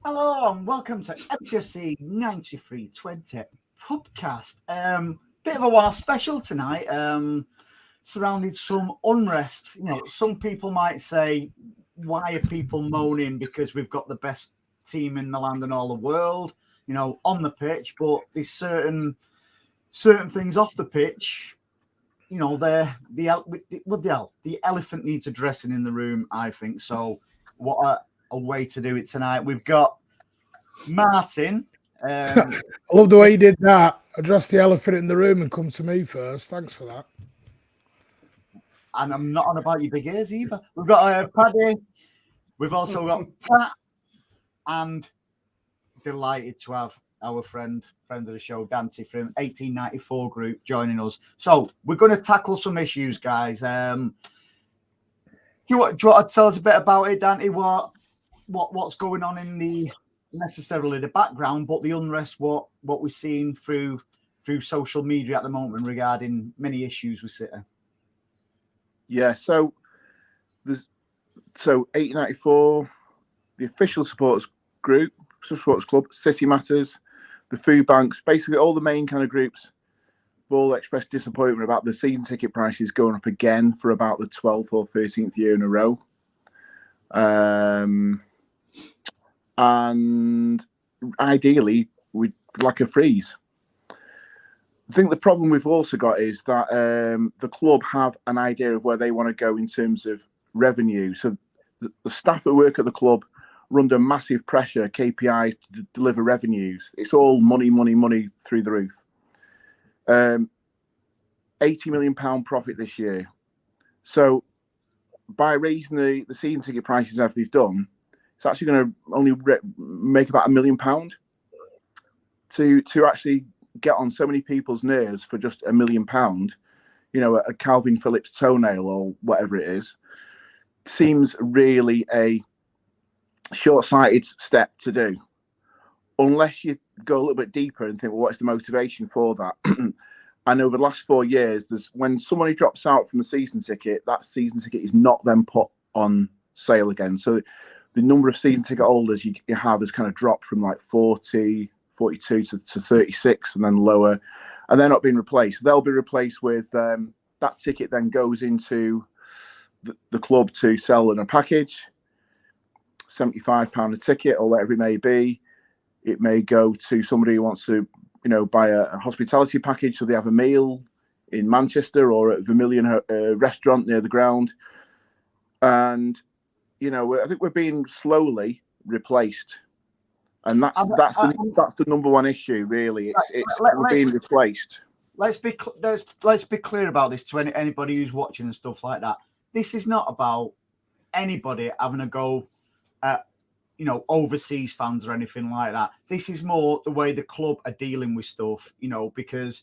Hello and welcome to MCFC 9320 PUBcast. Bit of a one-off special tonight. Surrounded some unrest. Some people might say, why are people moaning because we've got the best team in the land and all the world, on the pitch, but there's certain things off the pitch. The elephant needs addressing in the room, I think. So what a way to do it tonight. We've got Martin. I love the way you did that. Address the elephant in the room and come to me first. Thanks for that. And I'm not on about your big ears either. We've got Paddy. We've also got Pat. And delighted to have our friend of the show, Dante from 1894 group, joining us. So we're going to tackle some issues, guys. Do you want to tell us a bit about it, Dante? What's going on in the necessarily the background, but the unrest, what we're seeing through social media at the moment regarding many issues with City? Yeah, so 1894, the official supporters group, supporters club, City Matters, the food banks, basically all the main kind of groups have all expressed disappointment about the season ticket prices going up again for about the 12th or 13th year in a row. And ideally, we'd like a freeze. I think the problem we've also got is that the club have an idea of where they want to go in terms of revenue. So the staff that work at the club are under massive pressure, KPIs to deliver revenues. It's all money through the roof. £80 million profit this year. So by raising the season ticket prices as they've done, it's actually going to only make about £1 million to actually get on so many people's nerves for just £1 million. A Calvin Phillips toenail or whatever it is, seems really a short-sighted step to do, unless you go a little bit deeper and think, well, what's the motivation for that? And over the last 4 years, when somebody drops out from a season ticket, that season ticket is not then put on sale again. So the number of season ticket holders you have has kind of dropped from like 40, 42 to 36 and then lower, and they're not being replaced. They'll be replaced with that ticket then goes into the club to sell in a package, £75 a ticket or whatever it may be. It may go to somebody who wants to, buy a hospitality package, so they have a meal in Manchester or at Vermilion restaurant near the ground. And I think we're being slowly replaced, and that's the number one issue. Really, we're being replaced. Let's be clear about this to anybody who's watching and stuff like that. This is not about anybody having a go at overseas fans or anything like that. This is more the way the club are dealing with stuff. Because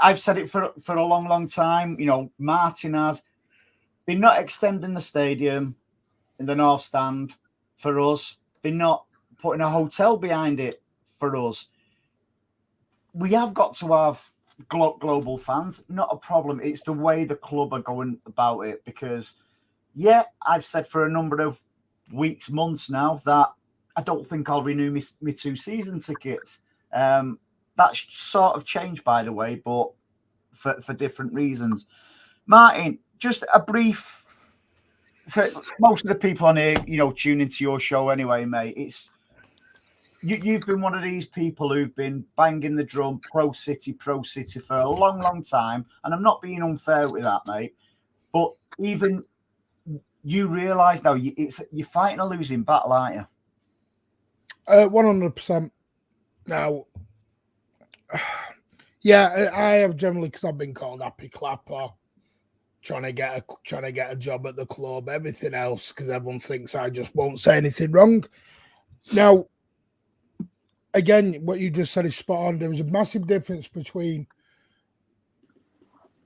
I've said it for a long time. Martin has. They're not extending the stadium in the North Stand for us. They're not putting a hotel behind it for us. We have got to have global fans, not a problem. It's the way the club are going about it, because, I've said for a number of weeks, months now, that I don't think I'll renew my 2 season tickets. That's sort of changed, by the way, but for different reasons. Martin, just a brief... For most of the people on here, tune into your show anyway, mate. It's you've been one of these people who've been banging the drum pro city for a long time, and I'm not being unfair with that, mate. But even you realise now you're fighting a losing battle, aren't you? 100%. Now, I have generally, because I've been called happy clapper, trying to get a job at the club, everything else, because everyone thinks I just won't say anything wrong. Now, again, what you just said is spot on. There was a massive difference between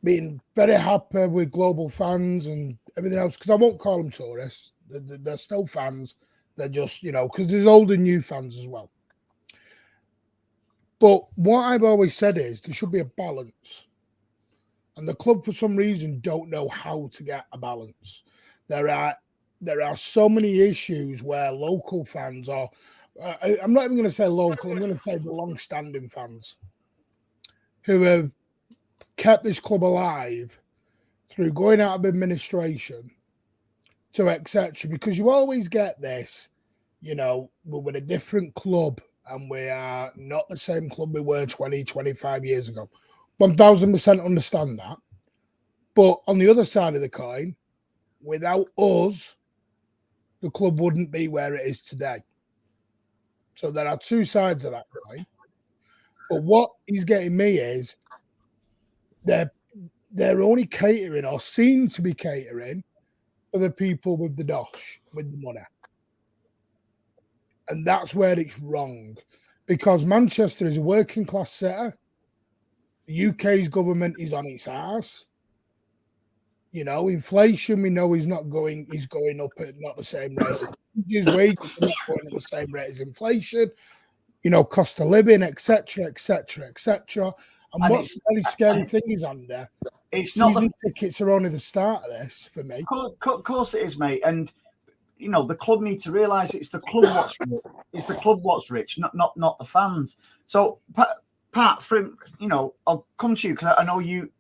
being very happy with global fans and everything else, because I won't call them tourists. They're still fans. They're just, because there's old and new fans as well. But what I've always said is there should be a balance. And the club, for some reason, don't know how to get a balance. There are so many issues where local fans or I'm not even going to say local, I'm going to say the long-standing fans who have kept this club alive through going out of administration to etc. Because you always get this, we're with a different club and we are not the same club we were 20, 25 years ago. 1000% understand that. But on the other side of the coin, without us, the club wouldn't be where it is today. So there are two sides of that coin. But what is getting me is they're only catering or seem to be catering for the people with the dosh, with the money. And that's where it's wrong. Because Manchester is a working class city. The UK's government is on its arse. Inflation we know is going up at not the same rate. His wages are not going at the same rate as inflation. Cost of living, etc., etc., etc. And what's the really scary thing is, Andy, season tickets are only the start of this for me. Of course it is, mate. And the club need to realise it's the club what's rich. It's the club what's rich, not the fans. So, Pat, from I'll come to you because I know you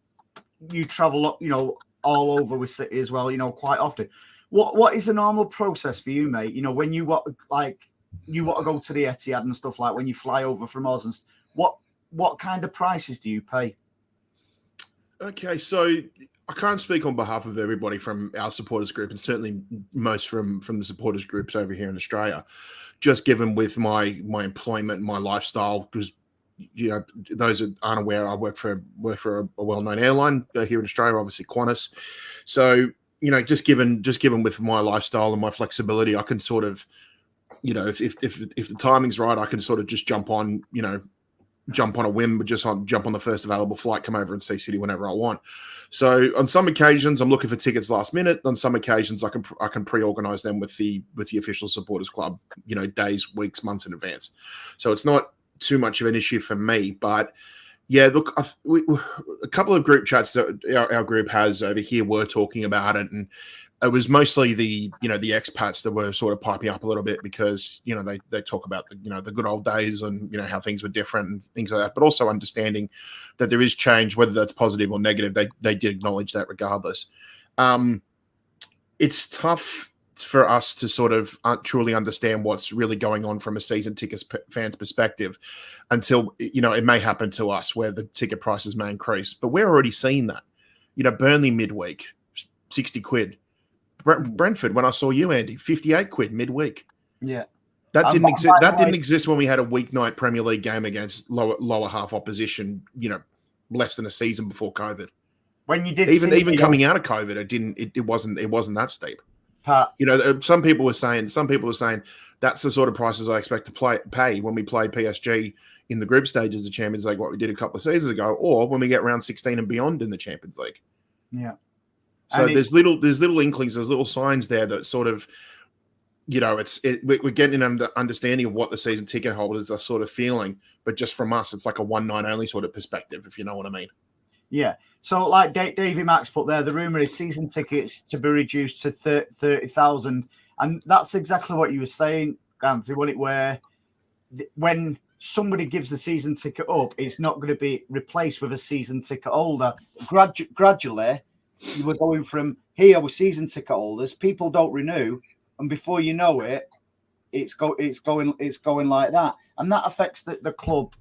travel, all over with City as well, quite often. What is the normal process for you, mate? When you want to go to the Etihad and stuff, like when you fly over from Oz, and what kind of prices do you pay? Okay, so I can't speak on behalf of everybody from our supporters group, and certainly most from the supporters groups over here in Australia. Just given with my employment and my lifestyle, because those that aren't aware, I work for a well-known airline here in Australia, obviously Qantas. So just given with my lifestyle and my flexibility, I can sort of, if the timing's right, I can sort of just jump on a whim, jump on the first available flight, come over and see City whenever I want. So on some occasions, I'm looking for tickets last minute. On some occasions, I can pre-organize them with the official supporters club, days, weeks, months in advance. So it's not too much of an issue for me. But yeah, look, a couple of group chats that our group has over here were talking about it, and it was mostly the expats that were sort of piping up a little bit because they talk about the good old days and how things were different and things like that, but also understanding that there is change, whether that's positive or negative. They did acknowledge that regardless. It's tough for us to sort of truly understand what's really going on from a season ticket fan's perspective until it may happen to us where the ticket prices may increase, but we're already seeing that. Burnley midweek, 60 quid. Brentford, when I saw you, Andy, 58 quid midweek. Yeah. That didn't exist. That didn't exist when we had a weeknight Premier League game against lower half opposition, less than a season before COVID. When you did even coming out of COVID, it wasn't that steep. Pat. Some people were saying that's the sort of prices I expect to pay when we play PSG in the group stages of Champions League, what we did a couple of seasons ago, or when we get round 16 and beyond in the Champions League. Yeah. So there's little inklings, there's little signs there that sort of, we're getting an understanding of what the season ticket holders are sort of feeling, but just from us, it's like a one night only sort of perspective, if you know what I mean. Yeah. So like Davey Max put there, the rumour is season tickets to be reduced to 30,000. And that's exactly what you were saying, Anthony, where when somebody gives the season ticket up, it's not going to be replaced with a season ticket holder. Gradually, you were going from here with season ticket holders, people don't renew, and before you know it, it's going like that. And that affects the club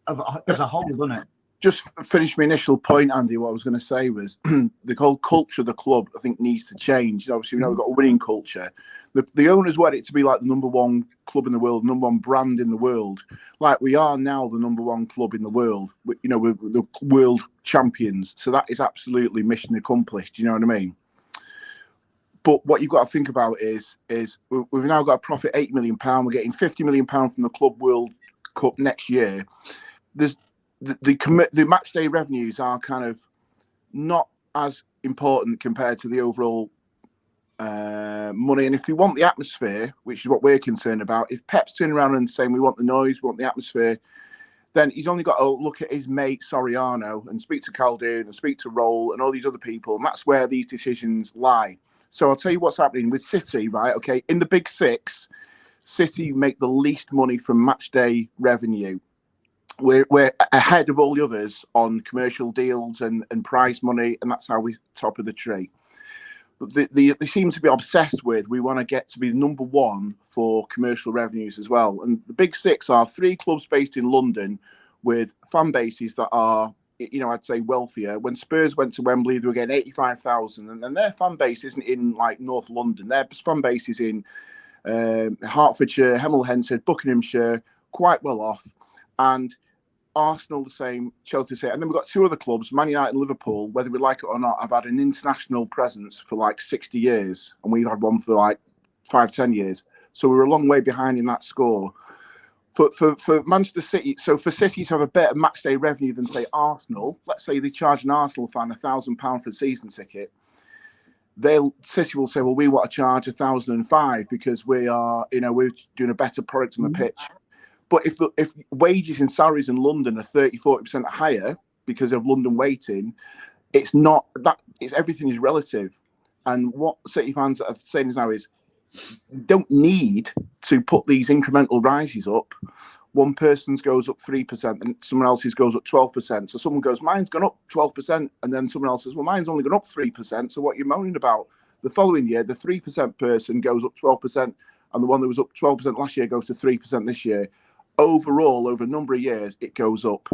as a whole, doesn't it? Just finish my initial point, Andy. What I was going to say was the whole culture of the club, I think, needs to change. Obviously, we've got a winning culture. The owners want it to be like the number one club in the world, number one brand in the world. Like we are now the number one club in the world. We're the world champions. So that is absolutely mission accomplished. You know what I mean? But what you've got to think about is we've now got a profit £8 million. We're getting £50 million from the Club World Cup next year. There's the match day revenues are kind of not as important compared to the overall money. And if they want the atmosphere, which is what we're concerned about, if Pep's turning around and saying we want the noise, we want the atmosphere, then he's only got to look at his mate Soriano and speak to Caldoon and speak to Roll and all these other people. And that's where these decisions lie. So I'll tell you what's happening with City, right? Okay, in the Big Six, City make the least money from match day revenue. We're ahead of all the others on commercial deals and prize money, and that's how we top of the tree. But they seem to be obsessed with, we want to get to be number one for commercial revenues as well. And the big six are 3 clubs based in London with fan bases that are, I'd say wealthier. When Spurs went to Wembley, they were getting 85,000, and their fan base isn't in like North London. Their fan base is in Hertfordshire, Hemel Hempstead, Buckinghamshire, quite well off. And Arsenal the same, Chelsea the same. And then we've got 2 other clubs, Man United and Liverpool, whether we like it or not, have had an international presence for like 60 years. And we've had one for like 5-10 years. So we're a long way behind in that score. For Manchester City, so for City to have a better match day revenue than, say, Arsenal, let's say they charge an Arsenal fan £1,000 for a season ticket, City will say, well, we want to charge 1,005 because we are, we're doing a better product on the pitch. But if wages and salaries in London are 30-40% higher because of London waiting, it's not that. It's everything is relative. And what City fans are saying now is, you don't need to put these incremental rises up. One person's goes up 3% and someone else's goes up 12%. So someone goes, mine's gone up 12%, and then someone else says, well, mine's only gone up 3%. So what are you moaning about? The following year, the 3% person goes up 12%, and the one that was up 12% last year goes to 3% this year. Overall, over a number of years, it goes up.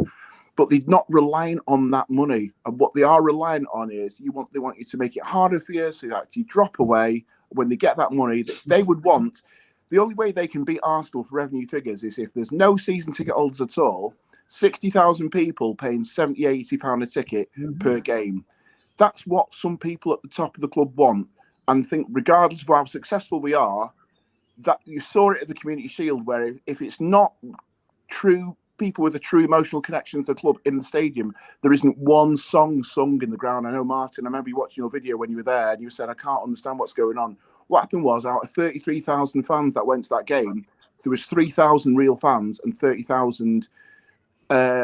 But they're not relying on that money. And what they are relying on is they want you to make it harder for you so you actually drop away. When they get that money, they would want, the only way they can beat Arsenal for revenue figures is if there's no season ticket holders at all, 60,000 people paying £70-80 a ticket per game. That's what some people at the top of the club want. And think, regardless of how successful we are, that you saw it at the Community Shield, where if it's not true people with a true emotional connection to the club in the stadium, there isn't one song sung in the ground. I know, Martin, I remember you watching your video when you were there and you said, I can't understand what's going on. What happened was, out of 33,000 fans that went to that game, there was 3,000 real fans and 30,000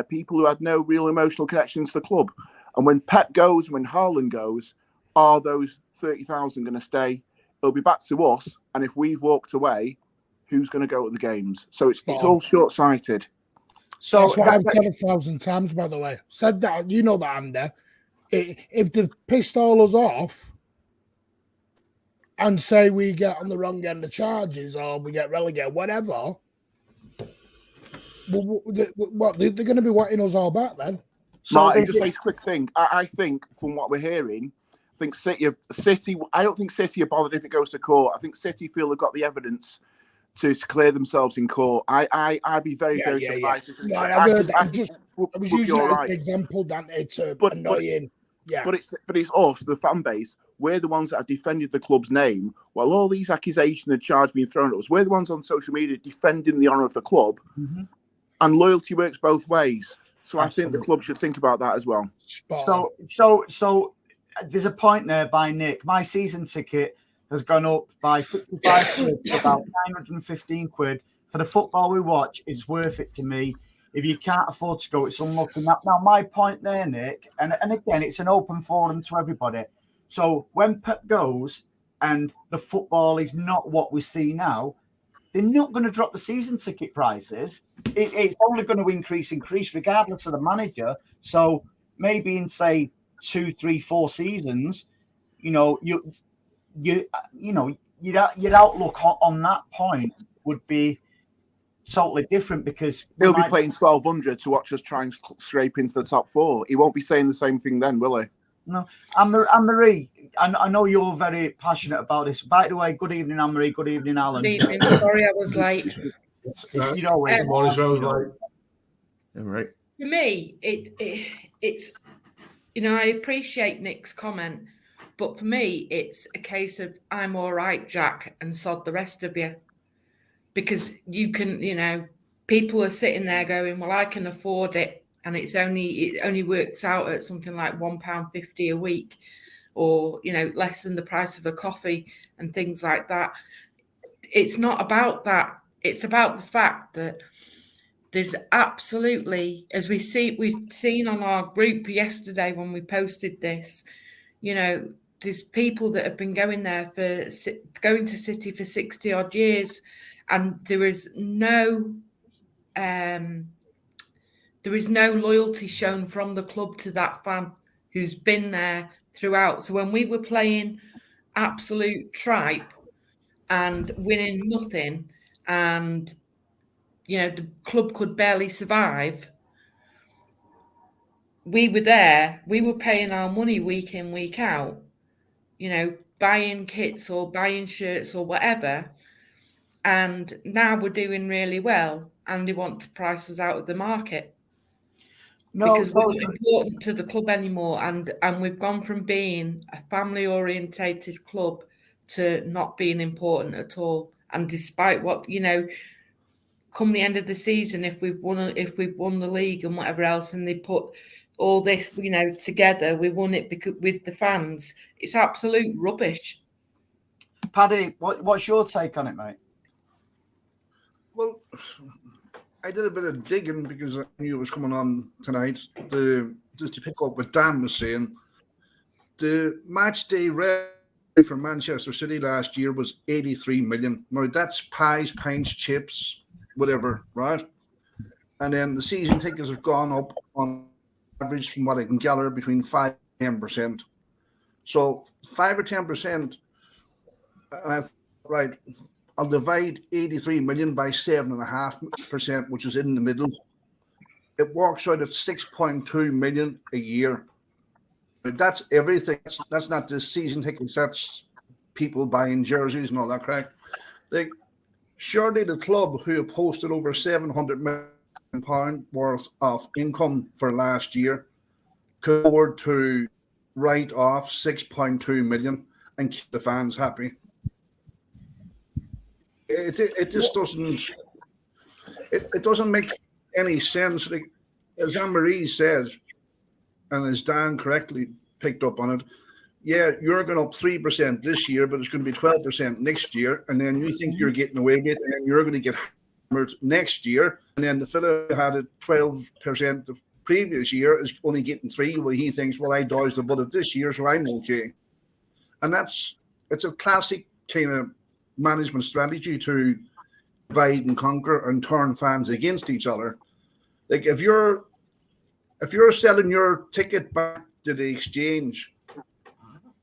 people who had no real emotional connections to the club. And when Pep goes, when Haaland goes, are those 30,000 going to stay? It'll be back to us. And if we've walked away, who's going to go to the games? So it's all short-sighted. So that's what I've said 1,000 times, by the way. Said that, you know that, Andy. If they've pissed all us off and say we get on the wrong end of charges or we get relegated, whatever, what they're going to be wanting us all back then. So Martin, just a quick thing. I think from what we're hearing, I think City. I don't think City are bothered if it goes to court. I think City feel they've got the evidence to clear themselves in court. I'd be very surprised. Yeah. I was using an example, Dan. It's annoying. But it's us, the fan base. We're the ones that have defended the club's name. While all these accusations and charges being thrown at us, we're the ones on social media defending the honour of the club. Mm-hmm. And loyalty works both ways. So absolutely. I think the club should think about that as well. So there's a point there by Nick. My season ticket has gone up by 65 quid to about 915 quid. For the football we watch, it's worth it to me. If you can't afford to go, it's unlucky. Now, my point there, Nick, and again, it's an open forum to everybody. So when Pep goes and the football is not what we see now, they're not going to drop the season ticket prices. It's only going to increase regardless of the manager. So maybe in, say, 2, 3, 4 seasons, your outlook on that point would be totally different, because he'll be playing 1,200 to watch us try and scrape into the top 4. He won't be saying the same thing then, will he? No. Anne-Marie, I know you're very passionate about this. By the way, good evening, Anne-Marie. Good evening, Alan. Good evening. Sorry I was late. All right. For me, it's I appreciate Nick's comment, but for me, it's a case of I'm all right, Jack, and sod the rest of you. Because you can, people are sitting there going, well, I can afford it. And it only works out at something like £1.50 a week, or, less than the price of a coffee and things like that. It's not about that. It's about the fact that there's absolutely, as we've seen on our group yesterday when we posted this, there's people that have been going there going to City for 60 odd years, and there is no loyalty shown from the club to that fan who's been there throughout. So when we were playing absolute tripe and winning nothing, and the club could barely survive, we were there. We were paying our money week in, week out, buying kits or buying shirts or whatever. And now we're doing really well, and they want to price us out of the market because we're not important to the club anymore. And we've gone from being a family orientated club to not being important at all. And despite what, come the end of the season, if we've won the league and whatever else, and they put all this, together, we won it because with the fans, it's absolute rubbish. Paddy, what's your take on it, mate? Well, I did a bit of digging because I knew it was coming on tonight. Just to pick up what Dan was saying, the match day revenue for Manchester City last year was 83 million. Now that's pies, pints, chips, whatever, right? And then the season tickets have gone up on average, from what I can gather, between 5 and 10%. So 5 or 10%, right, I'll divide 83 million by 7.5%, which is in the middle. It works out at 6.2 million a year. But that's everything. That's not the season tickets. That's people buying jerseys and all that crap. Surely the club, who have posted over £700 million worth of income for last year, could afford to write off 6.2 million and keep the fans happy. It just doesn't. It doesn't make any sense. As Anne-Marie says, and as Dan correctly picked up on it, yeah, you're going up 3% this year, but it's going to be 12% next year, and then you think you're getting away with it, and then you're going to get hammered next year, and then the fellow who had a 12% the previous year is only getting 3%. Well, he thinks, well, I dodged the bullet this year, so I'm okay. And it's a classic kind of management strategy to divide and conquer and turn fans against each other. Like if you're selling your ticket back to the exchange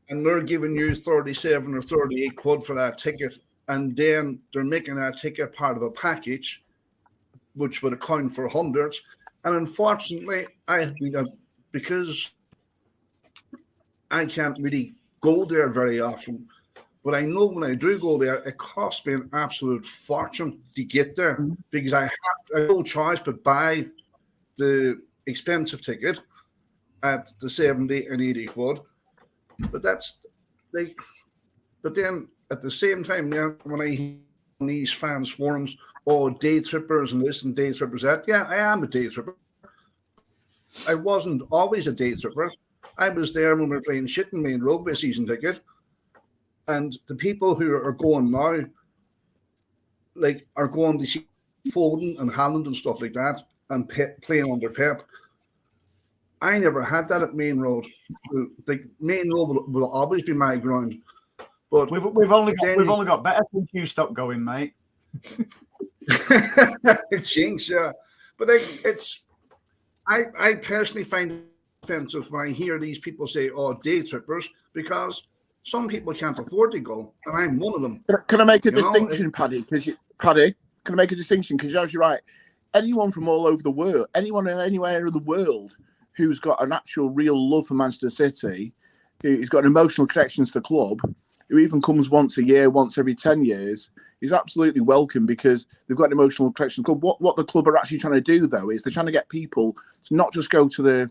and they're giving you 37 or 38 quid for that ticket, and then they're making that ticket part of a package which would account for hundreds, and unfortunately because I can't really go there very often, but I know when I do go there, it costs me an absolute fortune to get there because I have no choice but buy the expensive ticket at the 70 and 80 quid. But but then at the same time, now when I hear on these fans forums, day trippers and this and day trippers that, yeah, I am a day tripper. I wasn't always a day tripper. I was there when we were playing shit in Main Road by season ticket. And the people who are going now, are going to see Foden and Haaland and stuff like that and playing under Pep. I never had that at Main Road. The Main Road will always be my ground. But we've only got better since you stopped going, mate. Jinx, yeah. But I personally find it offensive when I hear these people say, day trippers, because some people can't afford to go, and I'm one of them. Can I make a distinction, Paddy? Paddy, can I make a distinction? Because you're actually right. Anyone from all over the world, anyone in anywhere in the world who's got an actual real love for Manchester City, who's got an emotional connection to the club, who even comes once a year, once every 10 years, is absolutely welcome because they've got an emotional connection to the club. What the club are actually trying to do, though, is they're trying to get people to not just go to the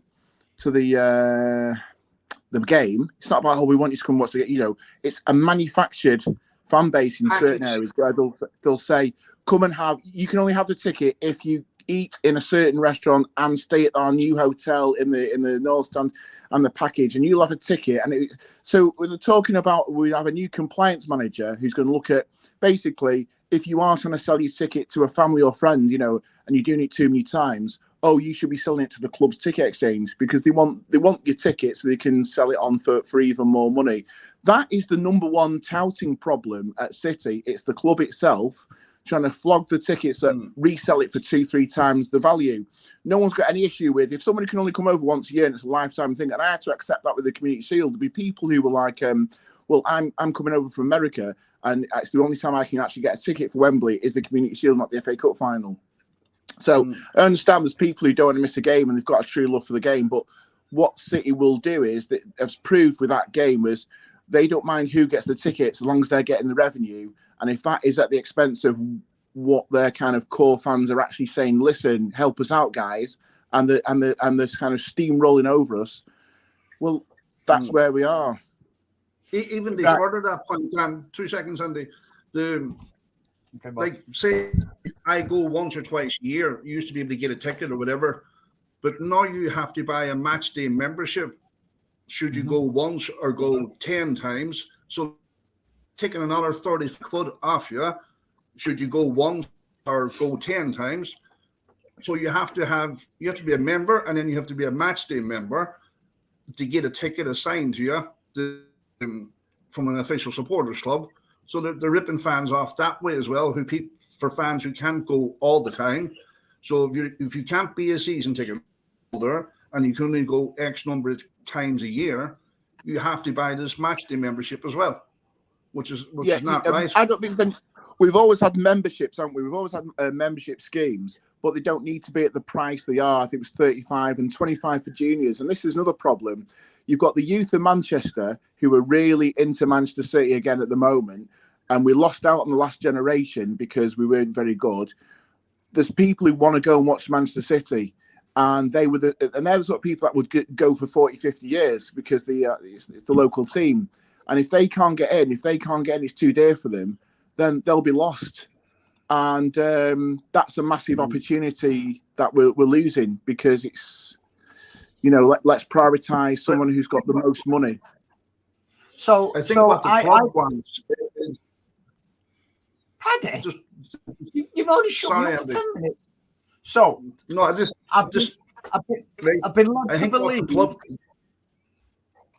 game. It's not about, we want you to come watch the game. It's a manufactured fan base in certain areas where they'll say, come and you can only have the ticket if you eat in a certain restaurant and stay at our new hotel in the North Stand and the package, and you'll have a ticket. And so we're talking about, we have a new compliance manager who's going to look at basically, if you are trying to sell your ticket to a family or friend, and you're doing it too many times, oh, you should be selling it to the club's ticket exchange because they want your ticket so they can sell it on for even more money. That is the number one touting problem at City. It's the club itself trying to flog the tickets and resell it for 2-3 times the value. No one's got any issue with if somebody can only come over once a year and it's a lifetime thing. And I had to accept that with the Community Shield. There'd be people who were like, well, I'm coming over from America and it's the only time I can actually get a ticket for Wembley is the Community Shield, not the FA Cup final. So I understand there's people who don't want to miss a game and they've got a true love for the game. But what City will do is that has proved with that game was they don't mind who gets the tickets as long as they're getting the revenue. And if that is at the expense of what their kind of core fans are actually saying, listen, help us out, guys, and this kind of steamrolling over us, well, that's where we are. Even before that point, Dan, 2 seconds, Andy. Like, say I go once or twice a year, you used to be able to get a ticket or whatever, but now you have to buy a match day membership should you go once or go 10 times. So taking another 30 quid off you should you go once or go 10 times. So you have to be a member, and then you have to be a match day member to get a ticket assigned to you from an official supporters club. So they're ripping fans off that way as well, for fans who can't go all the time. So if you can't be a season ticket holder and you can only go X number of times a year, you have to buy this match day membership as well, which is not right. I don't think we've always had memberships, haven't we? We've always had membership schemes, but they don't need to be at the price they are. I think it was 35 and 25 for juniors. And this is another problem. You've got the youth of Manchester who are really into Manchester City again at the moment. And we lost out on the last generation because we weren't very good. There's people who want to go and watch Manchester City. And they're the sort of people that would go for 40, 50 years because it's the local team. And if they can't get in, it's too dear for them, then they'll be lost. And that's a massive opportunity that we're losing because it's, let's prioritise someone who's got the most money. So I think what the club wants is... Paddy, you've only shut me up for 10 minutes. So no, I've been led to believe.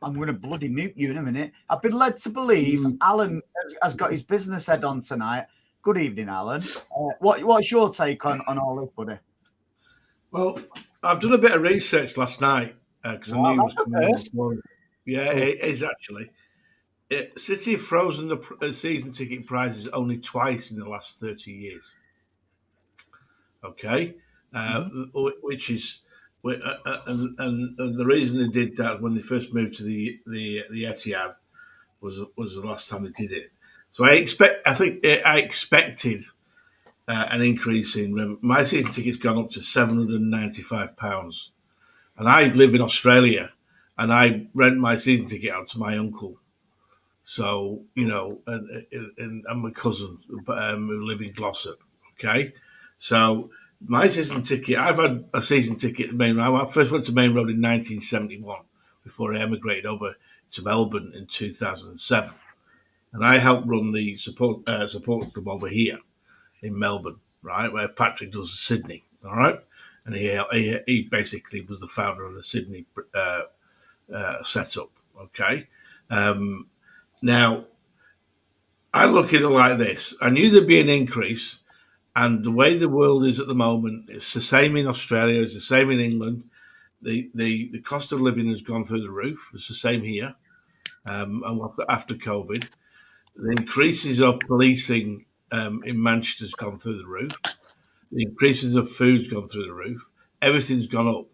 I'm going to bloody mute you in a minute. I've been led to believe Alan has got his business head on tonight. Good evening, Alan. What's your take on all this, buddy? Well, I've done a bit of research last night because I knew it was coming. Yeah, it is actually. City have frozen the season ticket prices only twice in the last 30 years. Okay, which is, and the reason they did that when they first moved to the Etihad was the last time they did it. So I expected an increase in revenue. My season ticket's gone up to £795, and I live in Australia, and I rent my season ticket out to my uncle. So, and my cousin who live in Glossop, okay? So my season ticket, I've had a season ticket at Main Road. I first went to Main Road in 1971 before I emigrated over to Melbourne in 2007. And I helped run the support club over here in Melbourne, right, where Patrick does Sydney, all right? And he basically was the founder of the Sydney setup, okay? Now, I look at it like this. I knew there'd be an increase, and the way the world is at the moment, it's the same in Australia, it's the same in England. The cost of living has gone through the roof. It's the same here, and after COVID. The increases of policing in Manchester has gone through the roof. The increases of food's gone through the roof. Everything's gone up,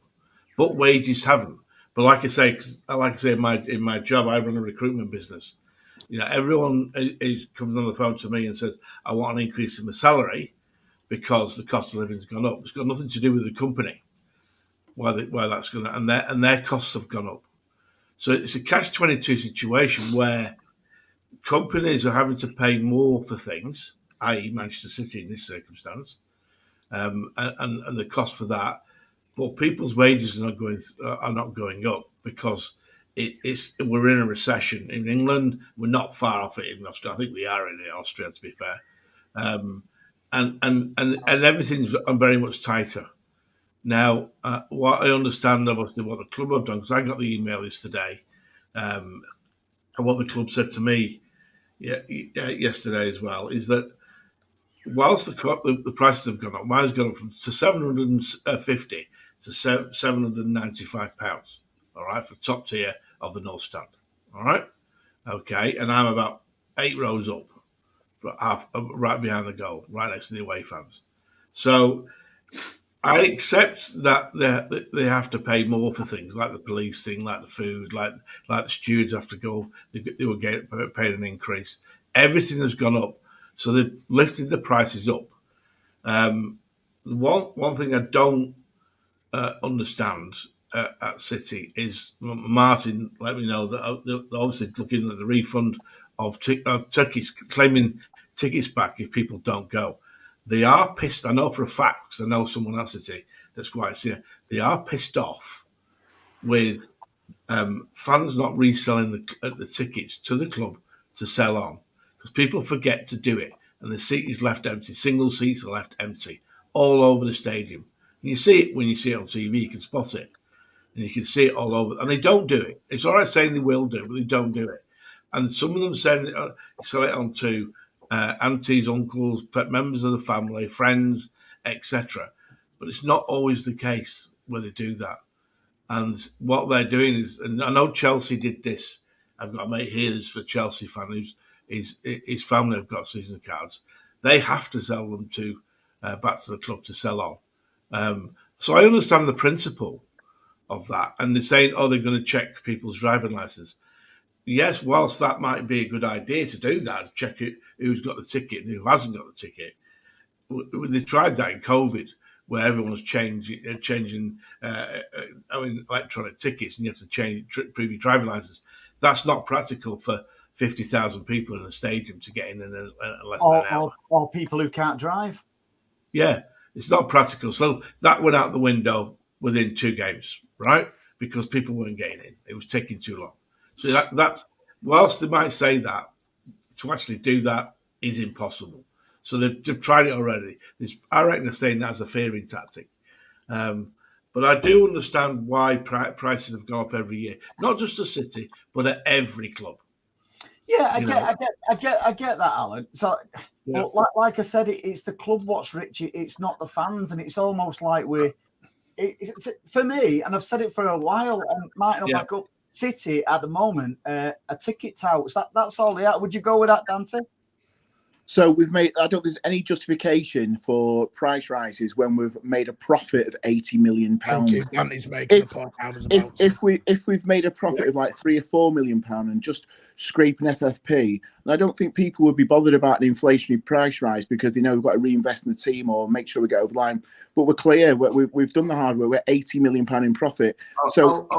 but wages haven't. But like I say, in my job, I run a recruitment business. Everyone comes on the phone to me and says, I want an increase in my salary because the cost of living's gone up. It's got nothing to do with the company, why that's going to, and their costs have gone up. So it's a catch-22 situation where companies are having to pay more for things, i.e. Manchester City in this circumstance, and the cost for that. But people's wages are not going up because we're in a recession. In England, we're not far off it in Australia. I think we are in Austria, to be fair. And everything's very much tighter. Now, what I understand, obviously, what the club have done, because I got the email yesterday, and what the club said to me yesterday as well, is that whilst the prices have gone up, mine's gone up to £750 to £795, all right, for top tier of the North Stand, all right? Okay, and I'm about 8 rows up, right behind the goal, right next to the away fans. So I accept that they have to pay more for things like the police thing, like the food, like the stewards have to go. They will get paid an increase. Everything has gone up, so they've lifted the prices up. One thing I don't understand at City is Martin let me know that they're obviously looking at the refund of tickets, claiming tickets back if people don't go. They are pissed. I know for a fact because I know someone at City that's quite senior. They are pissed off with fans not reselling the tickets to the club to sell on because people forget to do it and the seat is left empty. Single seats are left empty all over the stadium. And you see it when you see it on TV. You can spot it, and you can see it all over. And they don't do it. It's all right saying they will do it, but they don't do it. And some of them sell it on to aunties, uncles, members of the family, friends, etc. But it's not always the case where they do that. And what they're doing is, and I know Chelsea did this. I've got a mate here that's for Chelsea fan who's his family have got season cards. They have to sell them to back to the club to sell on. So I understand the principle of that. And they're saying, oh, they're going to check people's driving license. Yes, whilst that might be a good idea to do that, to check who's got the ticket and who hasn't got the ticket, they tried that in COVID, where everyone was changing electronic tickets, and you have to prove your driving license. That's not practical for 50,000 people in a stadium to get in less than an hour. Or people who can't drive. Yeah, it's not practical. So that went out the window within 2 games, right? Because people weren't getting in. It was taking too long. So that's whilst they might say that, to actually do that is impossible. So they've tried it already. I reckon they're saying that as a fearing tactic. But I do understand why prices have gone up every year, not just at City, but at every club. Yeah, I get that, Alan. So, yeah. But like I said, it's the club what's rich. It's not the fans, and it's almost like it's for me, and I've said it for a while, and might not back up. City at the moment, a ticket touts. That's all they are. Would you go with that, Dante? So I don't think there's any justification for price rises when we've made a profit of £80 million. If we've made a profit of like £3 or £4 million and just scrape an FFP, then I don't think people would be bothered about an inflationary price rise because they know we've got to reinvest in the team or make sure we get over the line. But we're clear, we've done the hard work. We're £80 million in profit. So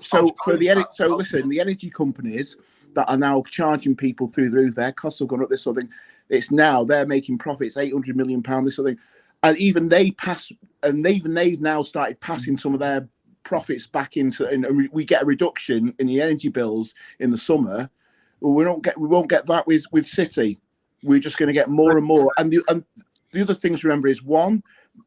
listen, the energy companies that are now charging people through the roof, their costs have gone up. This sort of thing. It's now they're making profits, £800 million, this sort of thing, and even they've now started passing some of their profits back into, and we get a reduction in the energy bills in the summer. Well, we won't get that with City. We're just going to get more and more. And the other things to remember is one,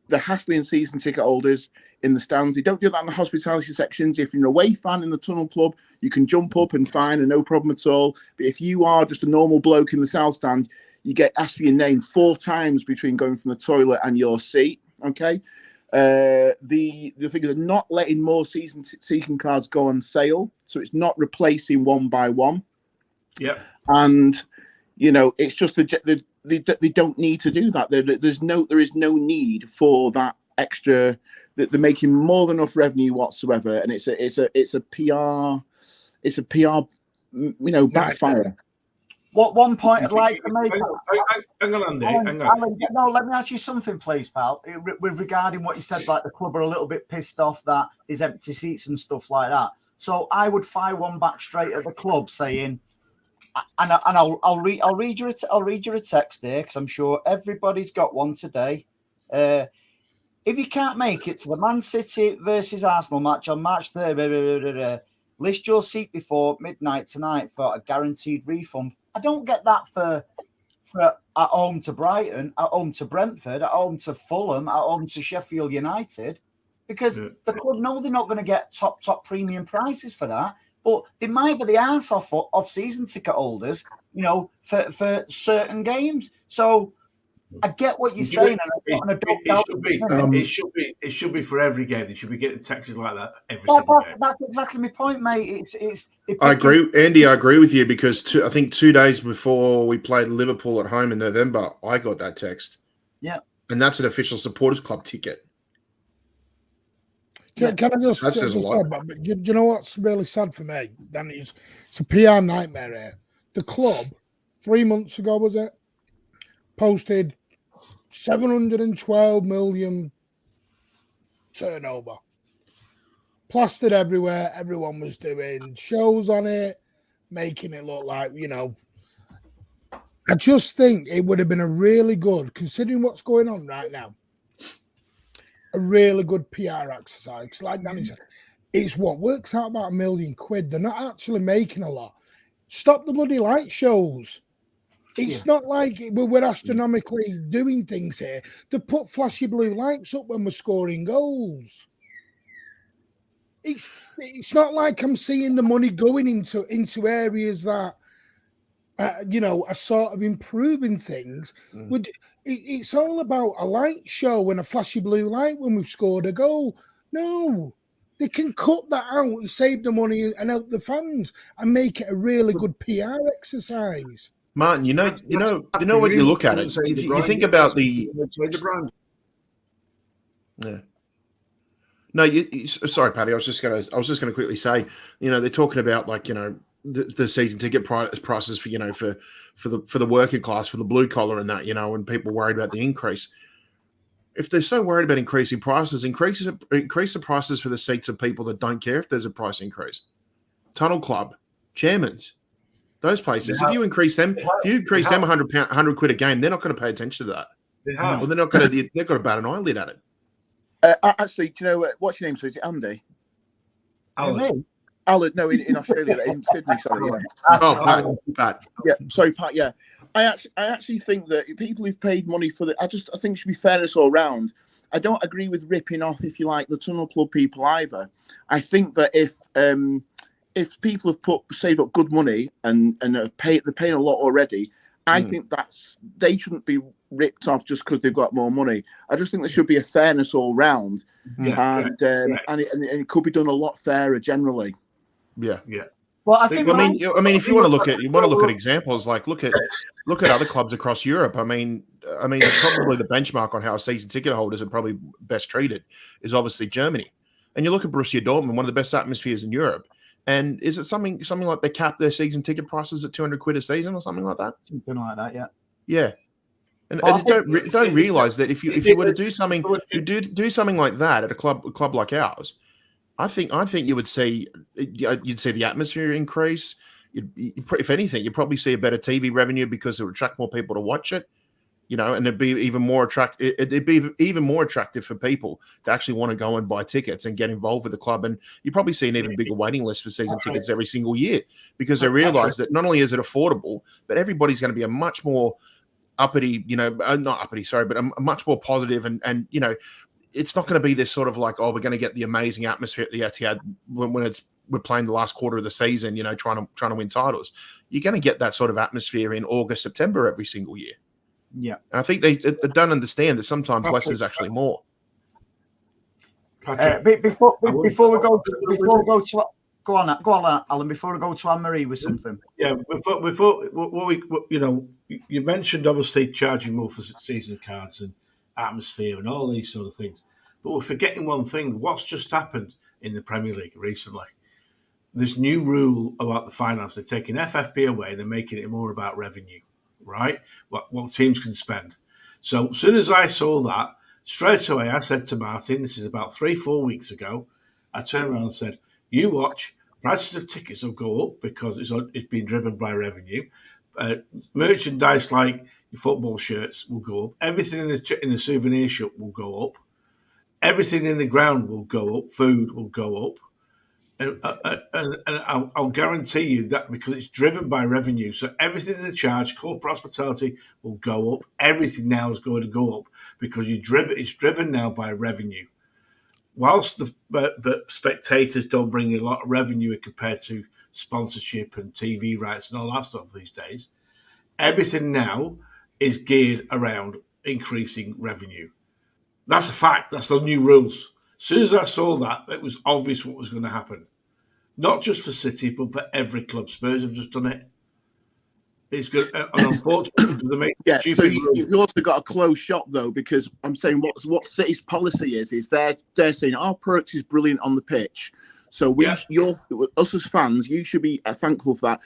the hassling season ticket holders in the stands. They don't do that in the hospitality sections. If you're an away fan in the Tunnel Club, you can jump up and fine and no problem at all. But if you are just a normal bloke in the South Stand, you get asked for your name 4 times between going from the toilet and your seat. Okay. The thing is they're not letting more season cards go on sale, so it's not replacing one by one. Yeah. And it's just they don't need to do that. There is no need for that extra. They're making more than enough revenue whatsoever, and it's a PR backfire. What one point I'd like to make? Hang on, Andy. Alan, no, let me ask you something, please, pal. With regarding what you said, like the club are a little bit pissed off that there's empty seats and stuff like that. So I would fire one back straight at the club, saying, and I'll read you a text there because I'm sure everybody's got one today. If you can't make it to the Man City versus Arsenal match on March 3rd, list your seat before midnight tonight for a guaranteed refund. I don't get that for at home to Brighton, at home to Brentford, at home to Fulham, at home to Sheffield United. because the club know they're not going to get top premium prices for that, but they might be the arse off season ticket holders, for certain games. So I get what you're saying, and I don't doubt it should be for every game. They should be getting taxes like that every single game. That's exactly my point, mate. I agree, Andy. I agree with you because I think 2 days before we played Liverpool at home in November, I got that text. Yeah, and that's an official supporters club ticket. Can I just that says a lot. But do you know what's really sad for me? Then it's a PR nightmare here. The club 3 months ago, was it, posted 712 million turnover, plastered everywhere. Everyone was doing shows on it, making it look like, I just think it would have been a really good, considering what's going on right now, a really good PR exercise. Like Danny said, it's what works out about £1 million. They're not actually making a lot. Stop the bloody light shows. It's not like we're astronomically doing things here. They put flashy blue lights up when we're scoring goals. It's not like I'm seeing the money going into areas that are sort of improving things. It's all about a light show and a flashy blue light when we've scored a goal. No, they can cut that out and save the money and help the fans and make it a really good PR exercise. Martin, you know what you look at it. If you think about the brand. Yeah. No, sorry, Paddy. I was just going to quickly say, they're talking about the season ticket prices for the working class, for the blue collar, and that and people worried about the increase. If they're so worried about increasing prices, increase the prices for the seats of people that don't care if there's a price increase. Tunnel Club, Chairman's, those places. If you increase them, £100 quid a game, they're not going to pay attention to that. They have. Well, they're not going to. They've got to bat an eyelid at it. Actually, do you know what's your name? So is it Andy? Alan. Alan, no, in Australia, in Sydney. Sorry. Yeah. Oh, Pat. Yeah, sorry, Pat. Yeah, I actually think that people who've paid money for I think it should be fairness all round. I don't agree with ripping off, if you like, the Tunnel Club people either. I think that if people have saved up good money and they're paying a lot already, I think they shouldn't be ripped off just because they've got more money. I just think there should be a fairness all round, and it could be done a lot fairer generally. Yeah. Well, I think. I mean, if you want to look at examples, like look at other clubs across Europe. I mean, probably the benchmark on how season ticket holders are probably best treated is obviously Germany. And you look at Borussia Dortmund, one of the best atmospheres in Europe. And is it something like they cap their season ticket prices at 200 quid a season or something like that? Something like that, yeah. Yeah. And don't realize that if you were to do something, do something like that at a club like ours, I think you'd see the atmosphere increase. If anything, you'd probably see a better TV revenue because it would attract more people to watch it. And it'd be even more attractive. It'd be even more attractive for people to actually want to go and buy tickets and get involved with the club. And you probably see an even bigger waiting list for season tickets every single year because they realise that not only is it affordable, but everybody's going to be a much more uppity, not uppity, sorry, but a much more positive and it's not going to be this sort of like, oh, we're going to get the amazing atmosphere at the Etihad when we're playing the last quarter of the season, trying to win titles. You're going to get that sort of atmosphere in August, September every single year. Yeah, and I think they don't understand that sometimes less is actually more. Before we go to go on, Alan. Before we go to Anne-Marie with something. Yeah, before you mentioned obviously charging more for season cards and atmosphere and all these sort of things, but we're forgetting one thing. What's just happened in the Premier League recently? This new rule about the finance. They're taking FFP away and they're making it more about revenue. Right, what teams can spend. So as soon as I saw that, straight away I said to Martin, this is about 3-4 weeks ago, I turned around and said, you watch, prices of tickets will go up because it's been driven by revenue. Merchandise like your football shirts will go up. Everything in the souvenir shop will go up. Everything in the ground will go up. Food will go up. And I'll guarantee you that because it's driven by revenue. So everything they charge, corporate hospitality will go up. Everything now is going to go up because it's driven now by revenue. whilst the spectators don't bring a lot of revenue compared to sponsorship and TV rights and all that stuff these days, everything now is geared around increasing revenue. That's a fact. That's the new rules. As soon as I saw that, it was obvious what was going to happen. Not just for City, but for every club. Spurs have just done it. It's good, and unfortunately, they make so you've also got a closed shop though, because I'm saying what City's policy is they're saying our approach is brilliant on the pitch. So us as fans, you should be thankful for that.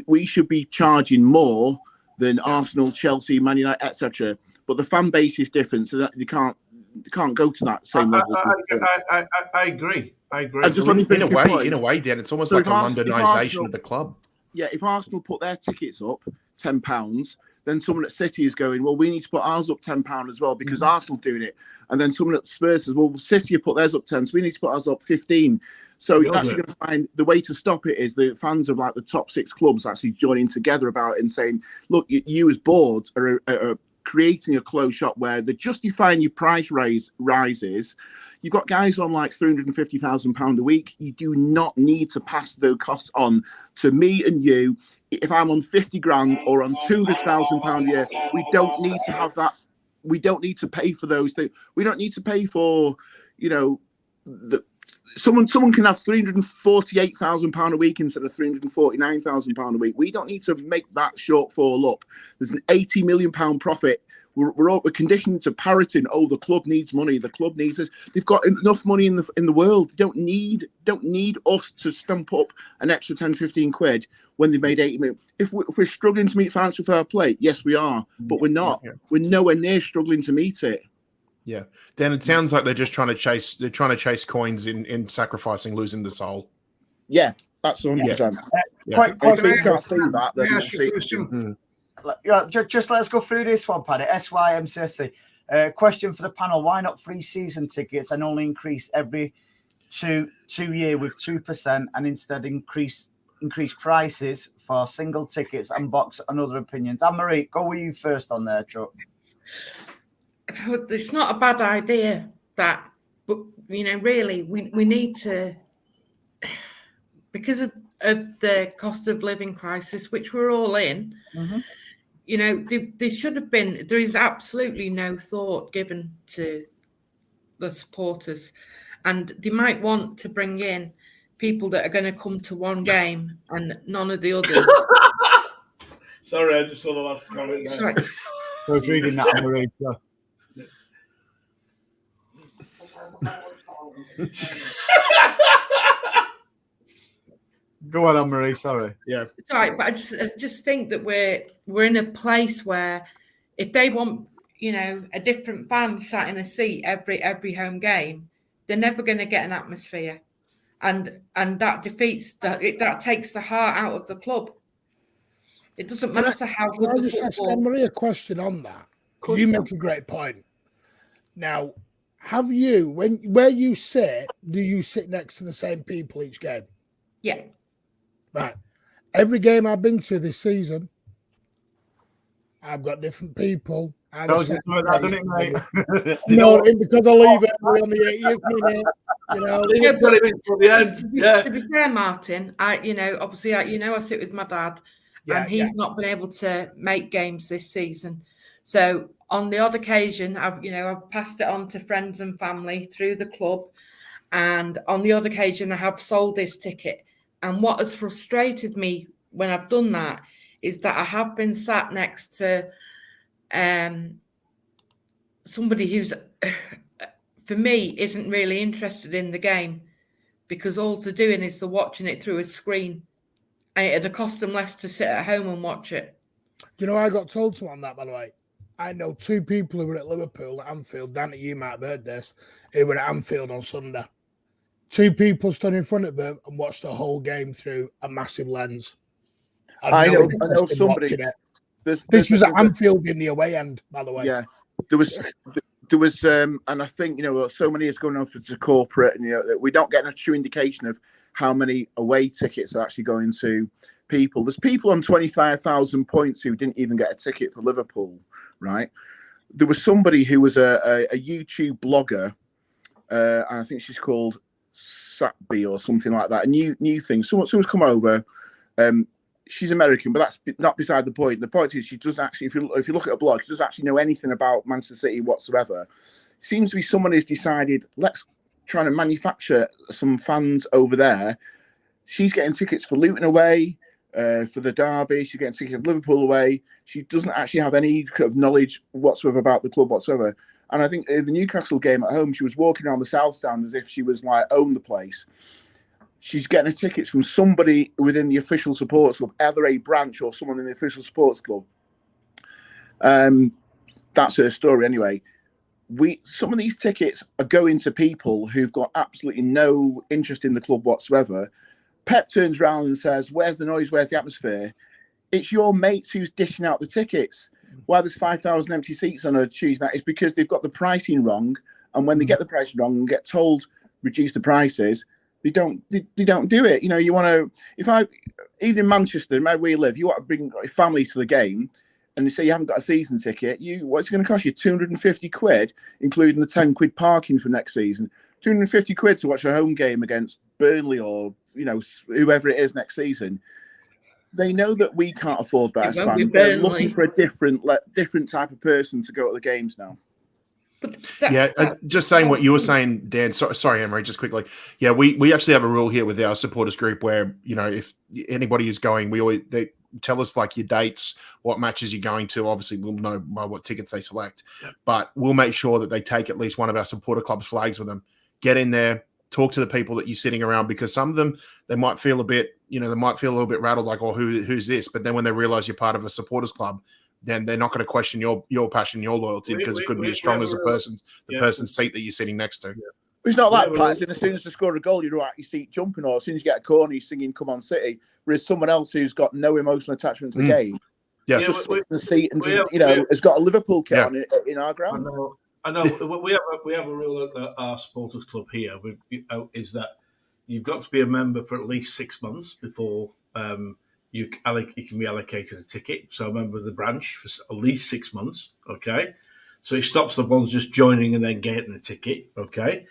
We should be charging more than Arsenal, Chelsea, Man United, etc. But the fan base is different, so that you can't go to that same level. I agree. In a way, Dan, it's almost like a Londonisation of the club. Yeah, if Arsenal put their tickets up £10, then someone at City is going, well, we need to put ours up £10 as well because Arsenal doing it. And then someone at Spurs says, well, City have put theirs up 10, so we need to put ours up 15. So you're actually going to find the way to stop it is the fans of like the top 6 clubs actually joining together about it and saying, look, you as boards are creating a closed shop where they're justifying your price rises. You've got guys on like £350,000 a week. You do not need to pass those costs on to me and you. If I'm on 50 grand or on £200,000 a year, we don't need to have that. We don't need to pay for those things. We don't need to pay for, someone can have £348,000 a week instead of £349,000 a week. We don't need to make that shortfall up. There's an £80 million profit. We're conditioned to parroting. Oh, the club needs money. The club needs this. They've got enough money in the world. They don't need us to stump up an extra 10, 15 quid when they've made 80 million. If we're struggling to meet financial fair play, yes, we are, but we're not. Yeah. We're nowhere near struggling to meet it. Yeah, Dan, it sounds like they're just trying to chase. They're trying to chase coins in sacrificing losing the soul. Yeah, that's 100%. Quite can't see that. Just let's go through this one, Paddy. MCFC. Question for the panel: why not free season tickets and only increase every two year with 2%, and instead increase prices for single tickets and box and other opinions? Anne-Marie, go with you first on there, Chuck. It's not a bad idea, but really, we need to, because of the cost of living crisis, which we're all in. Mm-hmm. There should have been. There is absolutely no thought given to the supporters, and they might want to bring in people that are going to come to one game and none of the others. Sorry, I just saw the last comment. Sorry. I was reading that, Anne-Marie. Go on, Anne-Marie. Sorry. Yeah, it's all right. But I just think that we're in a place where if they want, a different fan sat in a seat every home game, they're never going to get an atmosphere, and that defeats that takes the heart out of the club. It doesn't matter how good the football. Ask Anne-Marie a question on that. You make a great point. Now, have you where you sit? Do you sit next to the same people each game? Yeah. Right. Every game I've been to this season, I've got different people. No, because I leave it on the 80th minute. To be fair, Martin, obviously, I sit with my dad, and he's not been able to make games this season. So on the odd occasion, I've passed it on to friends and family through the club, and on the odd occasion, I have sold this ticket. And what has frustrated me when I've done that is that I have been sat next to somebody who's, for me, isn't really interested in the game, because all they're doing is they're watching it through a screen, and it'd cost them less to sit at home and watch it. Do I got told to on that, by the way? I know 2 people who were at Liverpool at Anfield. Danny, you might have heard this. Who were at Anfield on Sunday. 2 people stood in front of them and watched the whole game through a massive lens. I know somebody. This was at Anfield in the away end, by the way. Yeah, there was, and I think so many is going over to corporate, and we don't get a true indication of how many away tickets are actually going to people. There's people on 25,000 points who didn't even get a ticket for Liverpool, right? There was somebody who was a YouTube blogger. and I think she's called Satby or something like that. A new thing. Someone's come over. She's American, but that's not beside the point. The point is she doesn't actually, if you look at her blog, she doesn't actually know anything about Manchester City whatsoever. Seems to be someone who's decided, let's try to manufacture some fans over there. She's getting tickets for Luton away, for the derby. She's getting tickets for Liverpool away. She doesn't actually have any kind of knowledge whatsoever about the club whatsoever. And I think in the Newcastle game at home, she was walking around the South Stand as if she was like owned the place. She's getting her tickets from somebody within the official supports club, either a branch or someone in the official sports club. That's her story anyway. Some of these tickets are going to people who've got absolutely no interest in the club whatsoever. Pep turns around and says, "Where's the noise? Where's the atmosphere?" It's your mates who's dishing out the tickets. Why there's 5,000 empty seats on a Tuesday night is because they've got the pricing wrong, and when they get the pricing wrong and get told reduce the prices, they don't do it. You know, you want to, even in Manchester, where we live, you want to bring families to the game, and they say you haven't got a season ticket. What's it going to cost you? 250 quid, including the 10 quid parking for next season. 250 quid to watch a home game against Burnley or, you know, whoever it is next season. They know that we can't afford that as fans. They're looking for a different type of person to go to the games now. Just saying what you were saying, Dan. Sorry, Emery, just quickly. Yeah, we actually have a rule here with our supporters group where, you know, if anybody is going, they tell us like your dates, what matches you're going to. Obviously, we'll know by what tickets they select, but we'll make sure that they take at least one of our supporter club's flags with them. Get in there, talk to the people that you're sitting around, because some of them, they might feel a little bit rattled, like, oh, who's this? But then when they realize you're part of a supporters club, then they're not going to question your passion, your loyalty, because it could be as strong as the person's seat that you're sitting next to. It's not that part. As soon as they score a goal, you're out your seat jumping, or as soon as you get a corner, you're singing "Come On City." Whereas someone else who's got no emotional attachment to the game, just sits in the seat and has got a Liverpool kit on it in our ground. I know. we have a rule at our supporters club here. Is that you've got to be a member for at least 6 months before you can be allocated a ticket. So a member of the branch for at least 6 months. Okay, so it stops the ones just joining and then getting a ticket. Okay,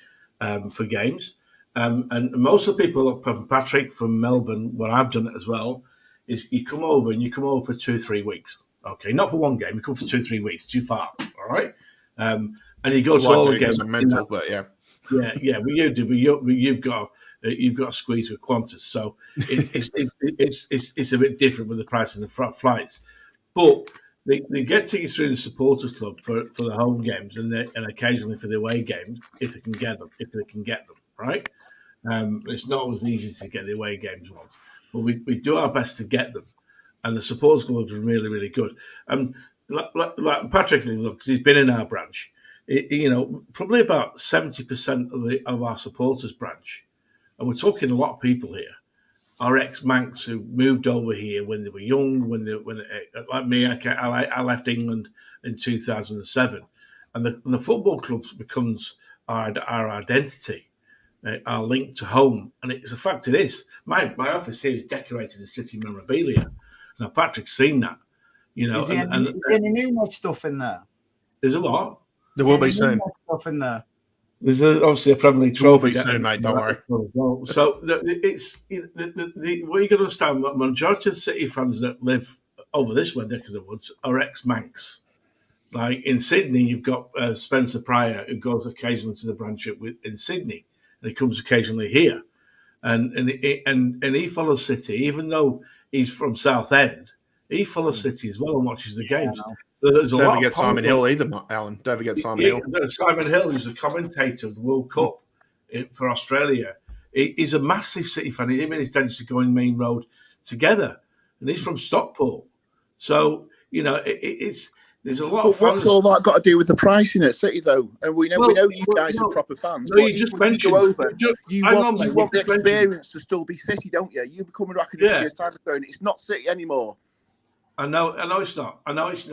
for games. And most of the people, from Patrick from Melbourne, where I've done it as well, is you come over for 2 or 3 weeks. Okay, not for one game. You come for 2 or 3 weeks. Too far. All right. And you go to all the games. Mental, but yeah. Well, you do, but you've got to squeeze with Qantas, so it's a bit different with the price of the flights. But they get tickets through the supporters club for the home games and occasionally for the away games if they can get them. Right? It's not always easy to get the away games ones, but we do our best to get them, and the supporters club is really, really good. Like Patrick, look, because he's been in our branch. Probably about 70% of our supporters branch, and we're talking a lot of people here, are ex-Manx who moved over here when they were young. Like me, I left England in 2007, and the football club becomes our identity, our link to home, and it's a fact. It is. My office here is decorated in city memorabilia. Now Patrick's seen that. Is there any new stuff in there? There's a lot. There will be soon. Stuff in there. There's obviously a Premier League trophy. Will be soon, mate. Don't worry. So it's what you got to understand. The majority of the City fans that live over this way, neck of the woods, are ex-Manx. Like in Sydney, you've got Spencer Pryor, who goes occasionally to the branch in Sydney, and he comes occasionally here, and he follows City, even though he's from Southend. He follows City as well and watches the games. So there's a lot. Don't forget Simon Hill either, Alan. Don't forget Simon Hill. Simon Hill is the commentator of the World Cup for Australia. He's a massive City fan. Him and his dad used to go in Main Road together, and he's from Stockport. So there's a lot of fans. What's all that got to do with the pricing at City, though? And we know you guys are proper fans. No, you just mentioned. You want the experience to still be City, don't you? You become back in a year's time, it's not City anymore. I know it's not. I know it's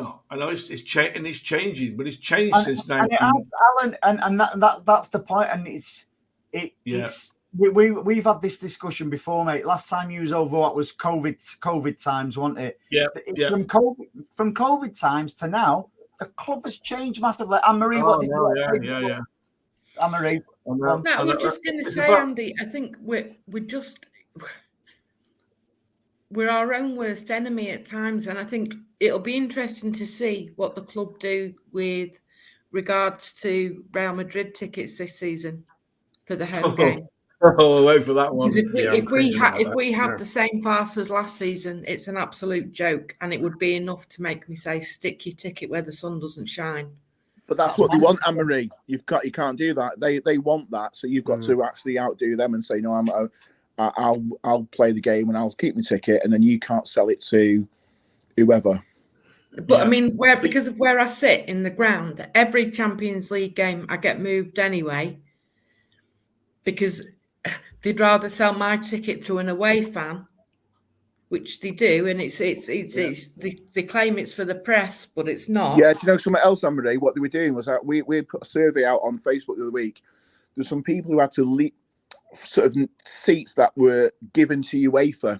it's changing, but it's changed since now. Alan, and that's the point, and it's we've had this discussion before, mate. Last time you was over, what was COVID times, wasn't it? Yeah. From COVID times to now, the club has changed massively. Anne Marie, Anne-Marie. No, I was just going to say, Andy, I think we're our own worst enemy at times, and I think it'll be interesting to see what the club do with regards to Real Madrid tickets this season for the home game. Oh, wait for that one. Because if we have Yeah. the same farce as last season, it's an absolute joke, and it would be enough to make me say, "Stick your ticket where the sun doesn't shine." But that's what they want, Anne-Marie. You can't do that. They want that, so you've got to actually outdo them and say, "No, I'll play the game and I'll keep my ticket," and then you can't sell it to whoever. But I mean, because of where I sit in the ground, every Champions League game I get moved anyway, because they'd rather sell my ticket to an away fan, which they do, and they claim it's for the press, but it's not. Yeah, do you know something else, Anne-Marie? What they were doing was that we put a survey out on Facebook the other week. There's some people who had to sort of seats that were given to UEFA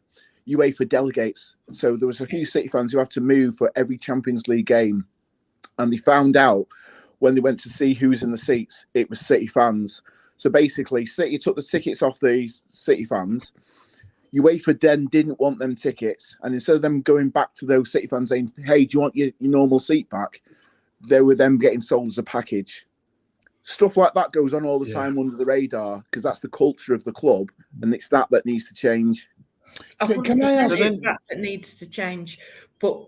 delegates. So there was a few City fans who have to move for every Champions League game, and they found out when they went to see who was in the seats, it was City fans. So basically, City took the tickets off these City fans. UEFA then didn't want them tickets, and instead of them going back to those City fans saying, "Hey, do you want your normal seat back?" they were then getting sold as a package. Stuff like that goes on all the time under the radar, because that's the culture of the club, and it's that needs to change. Can I ask? It's that needs to change, but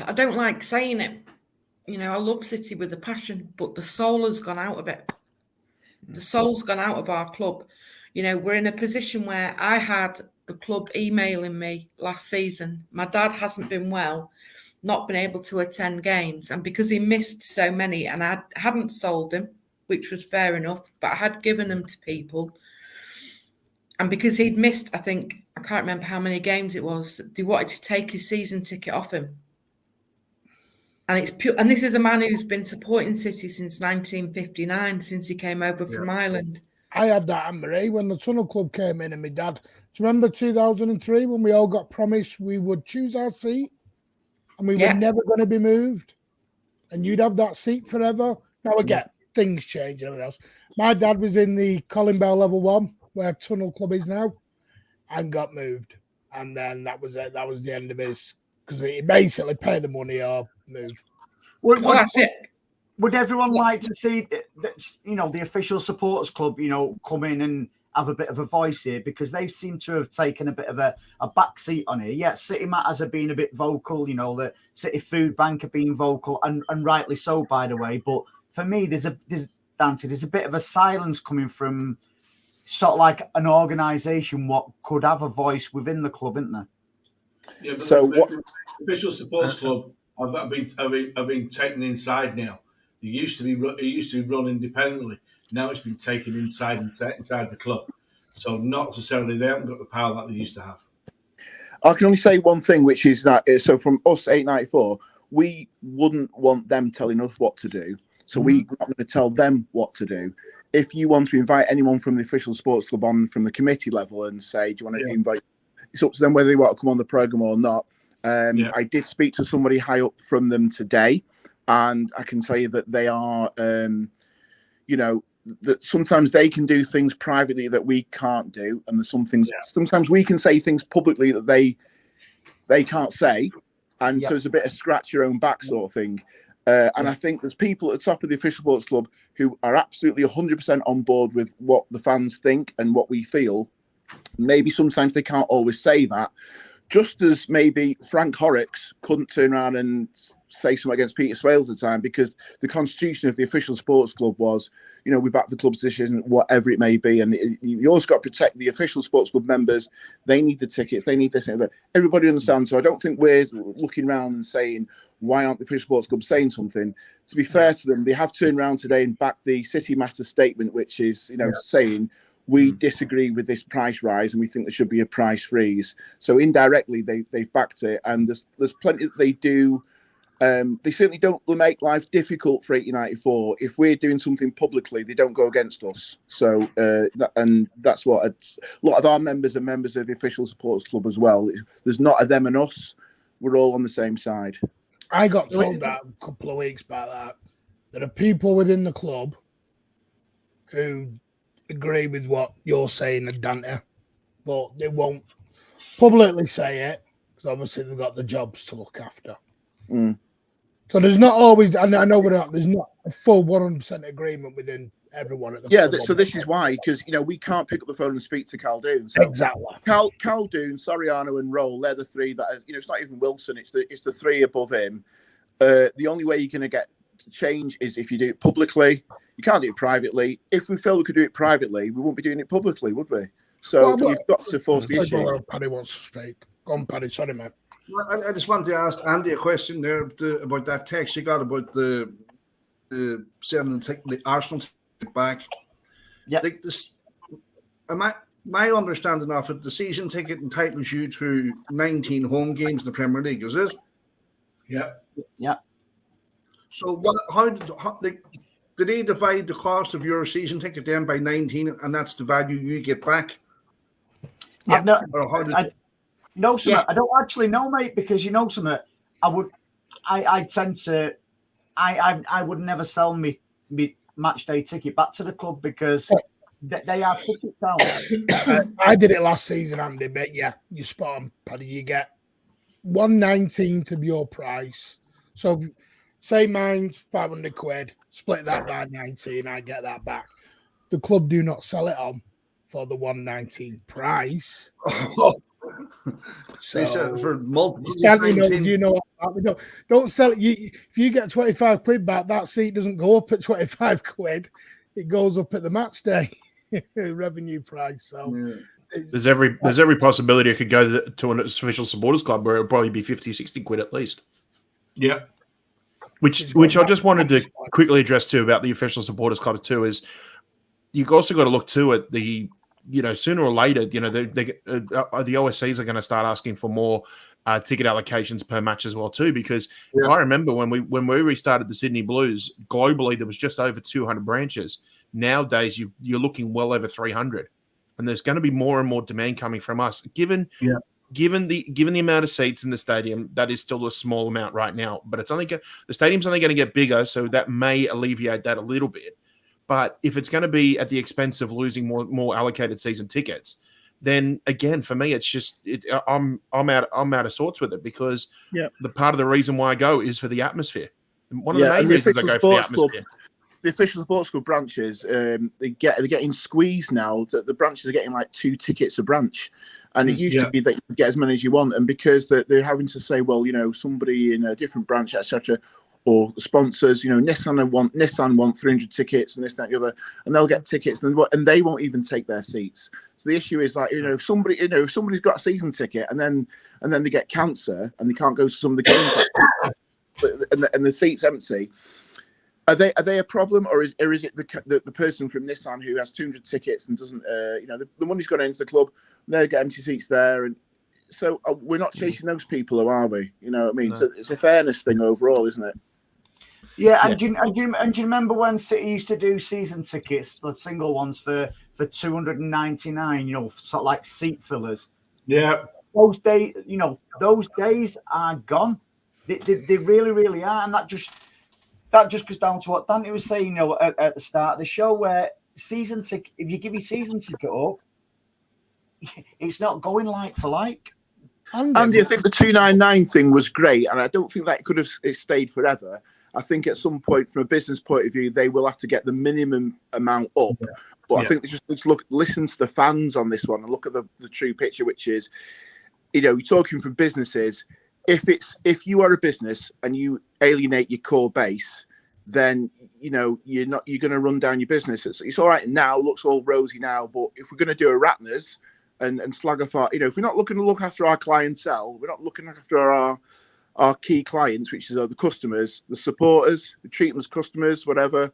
I don't like saying it. You know, I love City with a passion, but the soul has gone out of it. The soul's gone out of our club. You know, we're in a position where I had the club emailing me last season. My dad hasn't been well, not been able to attend games. And because he missed so many, and I hadn't sold him, which was fair enough, but I had given them to people. And because he'd missed, I can't remember how many games it was, they wanted to take his season ticket off him. And it's pure. And this is a man who's been supporting City since 1959, since he came over from Ireland. I had that, Anne-Marie, when the Tunnel Club came in, and my dad. Do you remember 2003 when we all got promised we would choose our seat, and we were never going to be moved, and you'd have that seat forever? Now again, things change and everything else. My dad was in the Colin Bell Level 1, where Tunnel Club is now, and got moved, and then that was it. That was the end of his, because he basically paid the money or moved. That's it. Would everyone like to see, the official supporters club, come in and have a bit of a voice here, because they seem to have taken a bit of a back seat on here? Yeah, City Matters have been a bit vocal, the City Food Bank have been vocal, and rightly so, by the way. But for me, there's a bit of a silence coming from sort of like an organisation what could have a voice within the club, isn't there? Yeah, but the official supporters club have been taken inside now. It used to be run independently. Now it's been taken inside the club. So not necessarily, they haven't got the power that they used to have. I can only say one thing, which is that so from us 894, we wouldn't want them telling us what to do. So we're not going to tell them what to do. If you want to invite anyone from the official sports club on from the committee level and say, do you want to invite? It's up to them whether they want to come on the programme or not. I did speak to somebody high up from them today, and I can tell you that they are, that sometimes they can do things privately that we can't do, and there's some things. Sometimes we can say things publicly that they can't say, and so it's a bit of scratch your own back sort of thing. And I think there's people at the top of the official sports club who are absolutely 100% on board with what the fans think and what we feel. Maybe sometimes they can't always say that. Just as maybe Frank Horrocks couldn't turn around and say something against Peter Swales at the time, because the constitution of the official sports club was, we back the club's decision, whatever it may be. And you always got to protect the official sports club members. They need the tickets. They need this and that. Everybody understands. So I don't think we're looking around and saying, why aren't the official sports club saying something? To be fair to them, they have turned around today and backed the City Matters statement, which is, saying, we disagree with this price rise and we think there should be a price freeze. So indirectly, they've backed it. And there's plenty that they do. They certainly don't make life difficult for 1894. If we're doing something publicly, they don't go against us. So, and that's what a lot of our members are members of the official supporters club as well. There's not a them and us. We're all on the same side. I got told that a couple of weeks back there are people within the club who agree with what you're saying and Dante, but they won't publicly say it because obviously they've got the jobs to look after. Mm. So there's not always, and I know there's not a full 100% agreement within everyone at the club. So this is why, because we can't pick up the phone and speak to Caldoon. So exactly. Caldoon, Soriano, and Roll, they're the three that are, it's not even Wilson. It's the three above him. The only way you're going to get change is if you do it publicly. You can't do it privately. If we felt we could do it privately, we wouldn't be doing it publicly, would we? So you've got to force the issue. Paddy wants to speak. Go on, Paddy. Sorry, mate. Well, I just wanted to ask Andy a question there about that text you got about the sending the Arsenal ticket back. Yeah. Like this, my understanding of it, the season ticket entitles you to 19 home games in the Premier League, is it? Yeah. Yeah. So did they divide the cost of your season ticket then by 19, and that's the value you get back? Yeah. No, I don't actually know, mate, because you know something. I tend to, I would never sell me match day ticket back to the club because they have tickets out. I did it last season, Andy, but yeah, you spot on, Paddy. You get 1/19th of your price. So say mine's 500 quid, split that by 19, I get that back. The club do not sell it on for the 1/19 price. So they said for multiple. Don't sell it. If you get 25 quid back, that seat doesn't go up at 25 quid. It goes up at the match day revenue price. So there's every possibility it could go to an official supporters club where it'll probably be 50, 60 quid at least. Yeah. Which I just wanted to quickly address too about the official supporters club too is you've also got to look too at the sooner or later the OSCs are going to start asking for more ticket allocations per match as well too because if I remember when we restarted the Sydney Blues globally there was just over 200 branches. Nowadays you're looking well over 300 and there's going to be more and more demand coming from us given the amount of seats in the stadium. That is still a small amount right now, but the stadium's only going to get bigger, so that may alleviate that a little bit. But if it's going to be at the expense of losing more allocated season tickets, then again, for me, it's just I'm out of sorts with it because the part of the reason why I go is for the atmosphere. One of the main reasons I go for the atmosphere. The official sports club branches, they're getting squeezed now. That the branches are getting like 2 tickets a branch, and it used to be that you could get as many as you want. And because they're having to say, well, somebody in a different branch, etc., or sponsors, Nissan want 300 tickets and this, that, and the other, and they'll get tickets and they won't even take their seats. So the issue is like, if somebody's got a season ticket and then they get cancer and they can't go to some of the games and the seat's empty. Are they a problem, or is it the person from Nissan who has 200 tickets and doesn't, the money's gone into the club, they get empty seats there, and so we're not chasing those people, are we? You know what I mean? No. So it's a fairness thing overall, isn't it? Yeah, and do you remember when City used to do season tickets, the single ones for 299? Sort of like seat fillers. Yeah, those days are gone. They really, really are, and that just goes down to what Dante was saying, at the start of the show, where season ticket. If you give your season ticket up, it's not going like for like. Andy, I think the 299 thing was great, and I don't think that could have stayed forever. I think at some point, from a business point of view, they will have to get the minimum amount up. Yeah. But I think they just listen to the fans on this one and look at the true picture, which is, you're talking from businesses. If you are a business and you alienate your core base, then you're going to run down your business. It's all right now, looks all rosy now, but if we're going to do a Ratners and slag off our, if we're not looking to look after our clientele, we're not looking after our key clients, which is the customers, the supporters, the treat them as customers, whatever.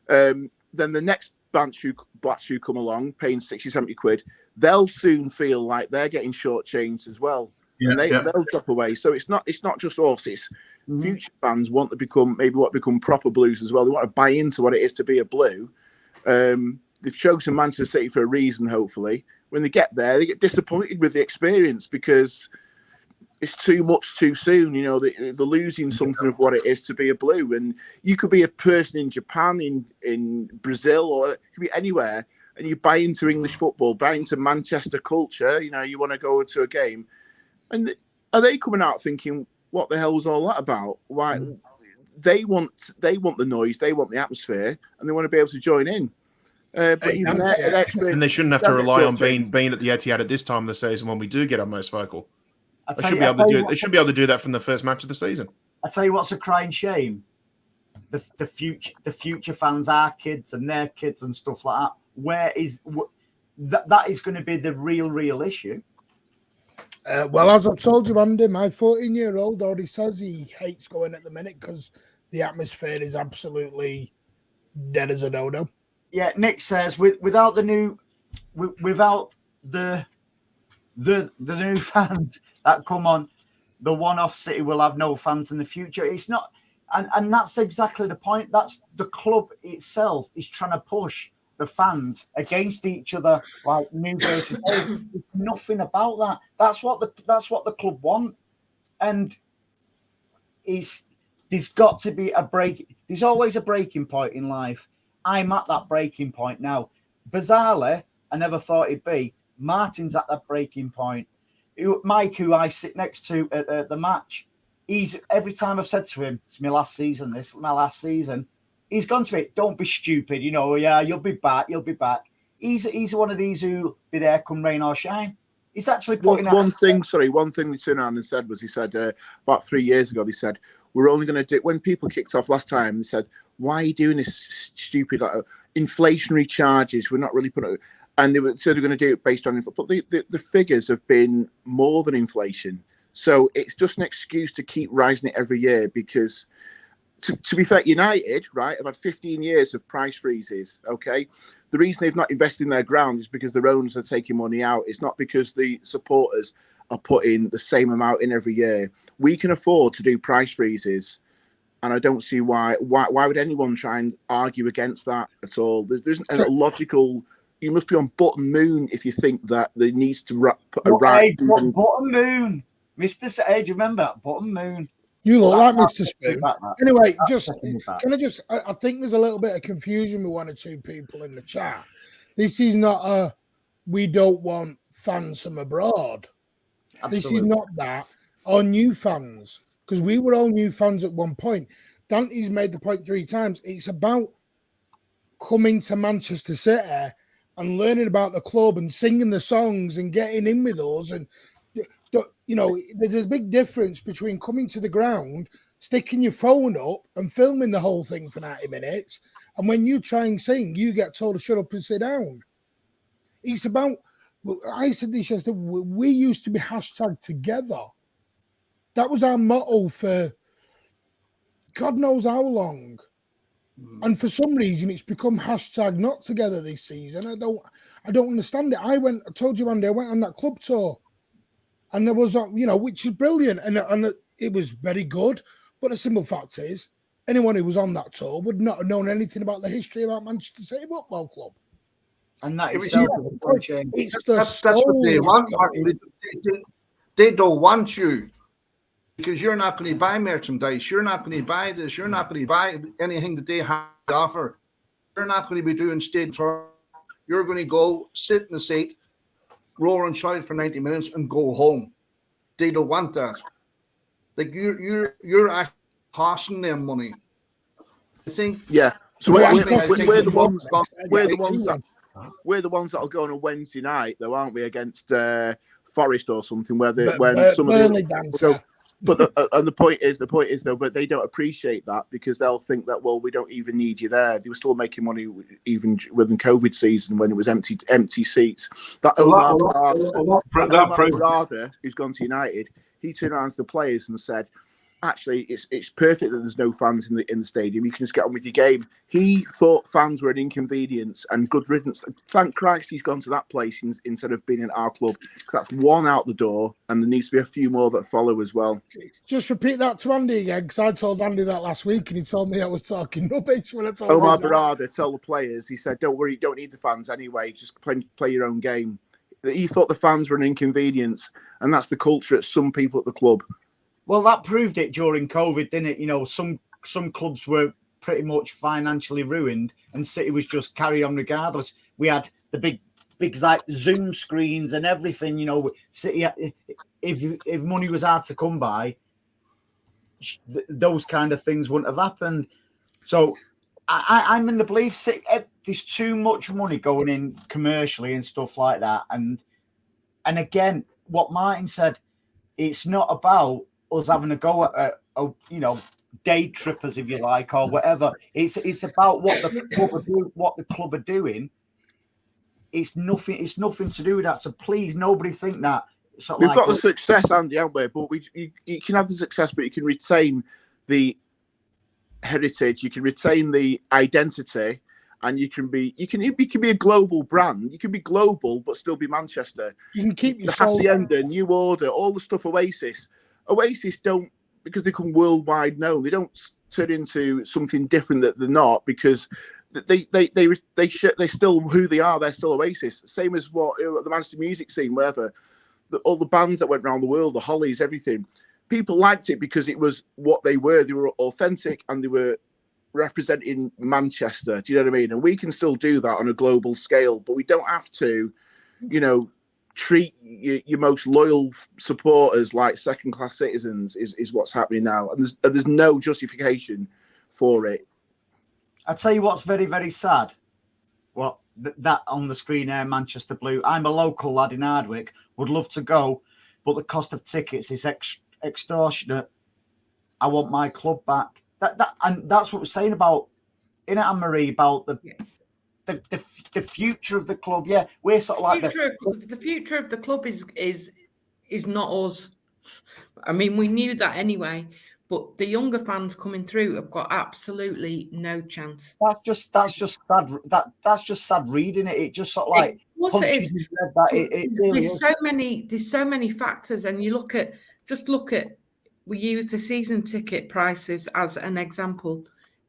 Then the next batch who come along, paying 60, 70 quid, they'll soon feel like they're getting shortchanged as well. Yeah, and they'll drop away. So it's not just us. It's future fans want to become proper Blues as well. They want to buy into what it is to be a Blue. They've chosen Manchester City for a reason, hopefully. When they get there, they get disappointed with the experience because it's too much too soon. You know, they're losing something of what it is to be a Blue. And you could be a person in Japan, in Brazil, or it could be anywhere, and you buy into English football, buy into Manchester culture. You know, you want to go to a game, and are they coming out thinking, what the hell was all that about? Why? They want the noise, they want the atmosphere, and they want to be able to join in. But even and they shouldn't have to rely on being at the Etihad at this time of the season when we do get our most vocal. They should be able to do that from the first match of the season. I tell you what's a crying shame: the future fans, our kids and their kids and stuff like that. That is going to be the real issue. Well, as I've told you, Andy, my 14-year-old already says he hates going at the minute because the atmosphere is absolutely dead as a dodo. Yeah, Nick says without the new fans that come on, the one-off City will have no fans in the future. It's not, and that's exactly the point. That's the club itself is trying to push the fans against each other, like new versus old. Nothing about that. That's what the club want, and there's got to be a break. There's always a breaking point in life. I'm at that breaking point now. Bizarrely, I never thought it'd be. Martin's at that breaking point. Mike, who I sit next to at the match, every time I've said to him, it's my last season, he's gone to it. Don't be stupid, yeah, you'll be back. He's one of these who'll be there come rain or shine. He's actually putting one thing they turned around and said was, he said about 3 years ago, they said, we're only going to do, when people kicked off last time, they said, why are you doing this stupid inflationary charges? We're not really putting it. And they were going to do it based on, but the figures have been more than inflation. So it's just an excuse to keep rising it every year because, to be fair, United, right, have had 15 years of price freezes, okay? The reason they've not invested in their ground is because their owners are taking money out. It's not because the supporters are putting the same amount in every year. We can afford to do price freezes. And I don't see why would anyone try and argue against that at all. There isn't a logical. You must be on bottom moon if you think that there needs to put a right. Bottom moon, Mr. Sage, remember that bottom moon. You look like Mr. Spoon. Anyway, I think there's a little bit of confusion with one or two people in the chat. This is not we don't want fans from abroad. Absolutely. This is not that. Or new fans. Because we were all new fans at one point. Dante's made the point 3 times. It's about coming to Manchester City and learning about the club and singing the songs and getting in with us. And, there's a big difference between coming to the ground, sticking your phone up and filming the whole thing for 90 minutes. And when you try and sing, you get told to shut up and sit down. It's about, I said this yesterday, we used to be hashtag together. That was our motto for God knows how long. And for some reason, it's become hashtag not together this season. I don't understand it. I told you one day, I went on that club tour. And there was, which is brilliant. And it was very good. But the simple fact is, anyone who was on that tour would not have known anything about the history about Manchester City Football Club. And that is that's what they want. They don't want you. Because you're not going to buy merchandise, you're not going to buy this, you're not going to buy anything that they have to offer. You're not going to be doing stage tour. You're going to go sit in the seat, roll and shout for 90 minutes, and go home. They don't want that. Like you're actually costing them money. I think. Yeah. So we're the ones that'll go on a Wednesday night, though, aren't we? Against Forest or something, when some of the. But the point is though, but they don't appreciate that because they'll think that, well, we don't even need you there. They were still making money even within COVID season when it was empty seats. That Omar Barada, who's gone to United, he turned around to the players and said, actually, it's perfect that there's no fans in the stadium. You can just get on with your game. He thought fans were an inconvenience and good riddance. Thank Christ he's gone to that place instead of being in our club, because that's one out the door, and there needs to be a few more that follow as well. Just repeat that to Andy again, because I told Andy that last week, and he told me I was talking rubbish when I told Omar Barada told the players, he said, don't worry, you don't need the fans anyway, just play your own game. that he thought the fans were an inconvenience, and that's the culture at some people at the club. Well, that proved it during COVID, didn't it? You know, some clubs were pretty much financially ruined, and City was just carry on regardless. We had the big like Zoom screens and everything. You know, City, if money was hard to come by, those kind of things wouldn't have happened. So I'm in the belief there's too much money going in commercially and stuff like that. And again, what Martin said, it's not about us having a go at you know, day trippers, if you like, or whatever. It's about what the club are doing. It's nothing to do with that. So please, nobody think that. We've got the success, Andy, haven't we? But you can have the success, but you can retain the heritage, you can retain the identity, and you can be a global brand. You can be global but still be Manchester. You can keep your the Hacienda, New Order, all the stuff. Oasis don't, because they become worldwide known. They don't turn into something different that they're not, because they still who they are. They're still Oasis. Same as what the Manchester music scene, wherever. All the bands that went around the world, the Hollies, everything. People liked it because it was what they were. They were authentic and they were representing Manchester. Do you know what I mean? And we can still do that on a global scale, but we don't have to, you know, treat your most loyal supporters like second-class citizens. Is what's happening now, and there's no justification for it. I tell you what's very, very sad. Well, that on the screen there, Manchester Blue. I'm a local lad in Hardwick. Would love to go, but the cost of tickets is extortionate. I want my club back. And that's what we're saying about, in it, Anne-Marie, about the future of the club. Yeah, we're sort of like the future of the club is not us. I mean, we knew that anyway. But the younger fans coming through have got absolutely no chance. That's just sad. That's just sad reading it. It just sort of like it is. There's so many factors, and you look at we use the season ticket prices as an example.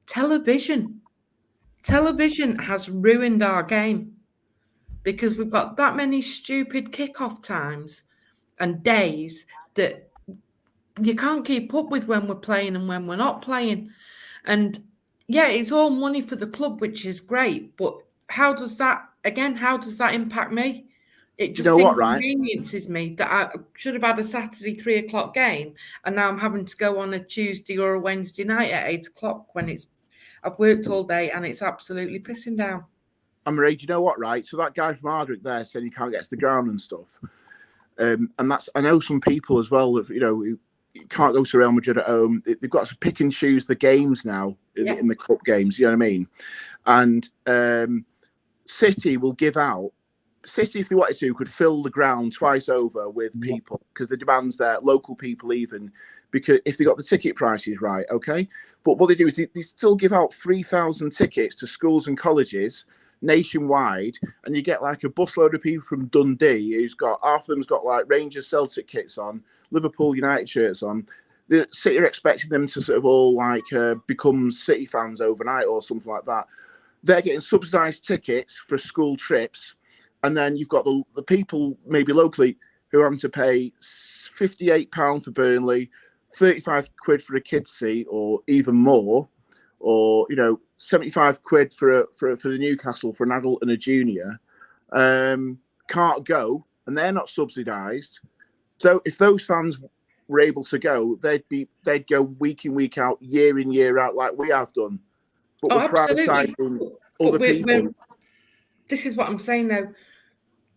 Television has ruined our game because we've got that many stupid kickoff times and days that you can't keep up with when we're playing and when we're not playing. And yeah, it's all money for the club, which is great. But how does that impact me? It just inconveniences me that I should have had a Saturday 3:00 game, and now I'm having to go on a Tuesday or a Wednesday night at 8:00 when I've worked all day and it's absolutely pissing down. Anne-Marie, do you know what, right? So that guy from Hardwick there saying you can't get to the ground and stuff. And that's, I know some people as well that, you know, you can't go to Real Madrid at home. They've got to pick and choose the games now in the cup games. You know what I mean? And City will give out. City, if they wanted to, could fill the ground twice over with people because the demand's there, local people even, because if they got the ticket prices right, okay? But what they do is they still give out 3,000 tickets to schools and colleges nationwide, and you get like a busload of people from Dundee who's got, half of them's got like Rangers Celtic kits on, Liverpool United shirts on. The City are expecting them to sort of all like become City fans overnight or something like that. They're getting subsidised tickets for school trips, and then you've got the people maybe locally who are having to pay £58 for Burnley, 35 quid for a kid's seat, or even more, or 75 quid for the Newcastle for an adult and a junior. Can't go, and they're not subsidised. So if those fans were able to go, they'd go week in, week out, year in, year out, like we have done. But we're prioritising other people. This is what I'm saying though.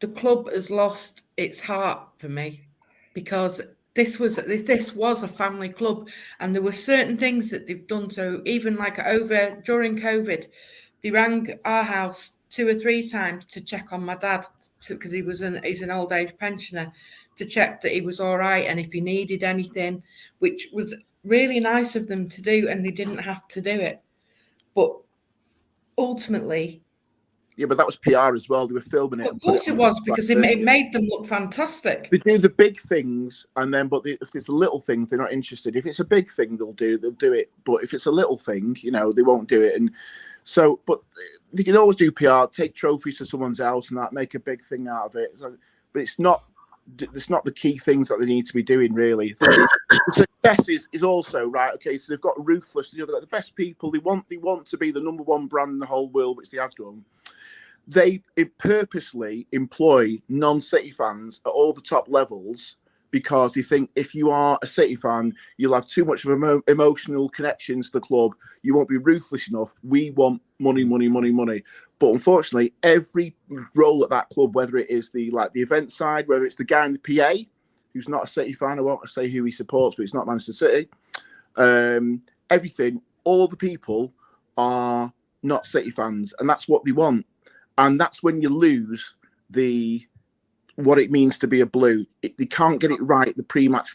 The club has lost its heart for me because this was a family club, and there were certain things that they've done. So even like during COVID, they rang our house 2 or 3 times to check on my dad because he's an old age pensioner, to check that he was all right and if he needed anything, which was really nice of them to do, and they didn't have to do it. But ultimately, yeah, but that was PR as well. They were filming it. Of course it was, because it made them look fantastic. They do the big things, and then, but if it's a little thing, they're not interested. If it's a big thing, they'll do it. But if it's a little thing, they won't do it. And so, but they can always do PR, take trophies to someone's house and that, make a big thing out of it. So, but but it's not the key things that they need to be doing, really. The success is also, right, okay, so they've got Ruthless, they've got the best people, they want to be the number one brand in the whole world, which they have done. They purposely employ non-City fans at all the top levels because they think if you are a City fan, you'll have too much of an emotional connection to the club. You won't be ruthless enough. We want money, money, money, money. But unfortunately, every role at that club, whether it is the event side, whether it's the guy in the PA, who's not a City fan, I won't say who he supports, but it's not Manchester City. Everything, all the people are not City fans, and that's what they want. And that's when you lose what it means to be a Blue. They can't get it right, the pre-match,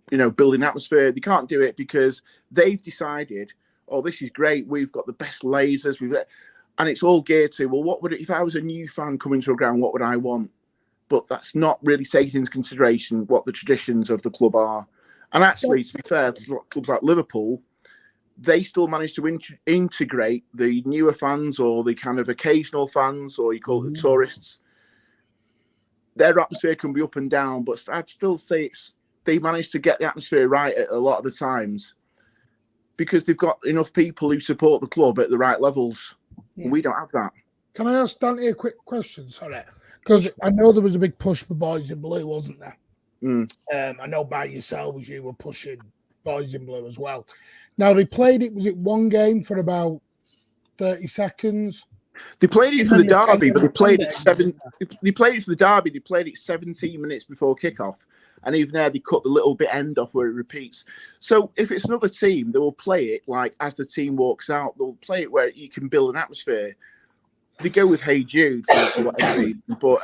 building atmosphere. They can't do it because they've decided, oh, this is great. We've got the best lasers. And it's all geared to, well, if I was a new fan coming to a ground, what would I want? But that's not really taking into consideration what the traditions of the club are. And actually, to be fair, clubs like Liverpool, they still manage to integrate the newer fans or the kind of occasional fans, or you call it the tourists. Their atmosphere can be up and down, but I'd still say they manage to get the atmosphere right at a lot of the times because they've got enough people who support the club at the right levels. Yeah. We don't have that. Can I ask Dante a quick question? Sorry. Because I know there was a big push for Boys in Blue, wasn't there? I know by yourselves you were pushing Boys in Blue as well. Now, they played it, was it one game for about 30 seconds? They played it for the derby, but they played it for the derby. They played it 17 minutes before kickoff, and even there they cut the little bit end off where it repeats. So if it's another team, they will play it like as the team walks out. They'll play it where you can build an atmosphere. They go with Hey Jude for whatever reason, but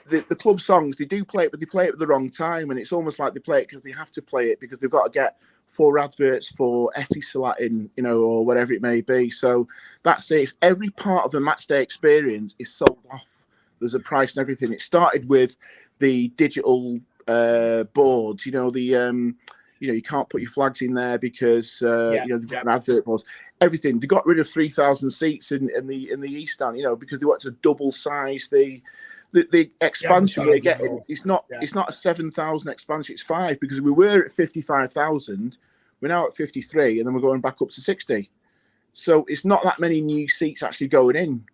the club songs, they do play it, but they play it at the wrong time, and it's almost like they play it because they have to play it because they've got to get 4 adverts for Etisalat, or whatever it may be. So that's it. Every part of the match day experience is sold off. There's a price and everything. It started with the digital boards. You can't put your flags in there because they've got an advert board. Everything. They got rid of 3,000 seats in the East Stand. Because they want to double size the expansion we're getting. It's not a 7,000 expansion, it's 5, because we were at 55,000, we're now at 53, and then we're going back up to 60. So it's not that many new seats actually going in.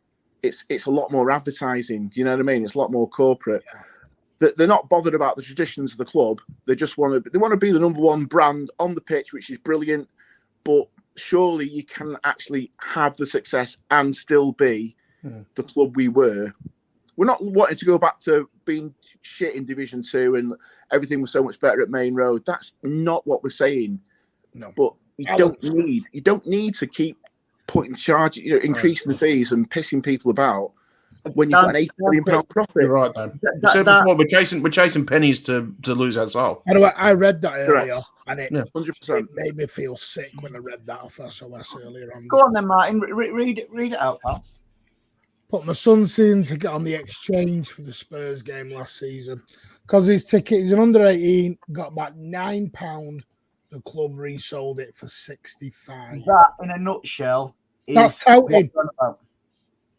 It's a lot more advertising, you know what I mean? It's a lot more corporate. They're not bothered about the traditions of the club. They just want to be the number one brand on the pitch, which is brilliant, but surely you can actually have the success and still be the club we were. We're not wanting to go back to being shit in Division 2 and everything was so much better at Main Road. That's not what we're saying. No. But you don't need to keep putting charge, increasing the fees and pissing people about when you've got an £8 million profit. You're right, Dan. You said before, we're chasing pennies to lose our soul. I read that earlier, and it 100%. It made me feel sick when I read that off SOS earlier on. Go on then, Martin. Read it out, pal. Put my son's season ticket on the exchange for the Spurs game last season because his ticket is an under 18, got back £9. The club resold it for 65. That, in a nutshell, is that's touting.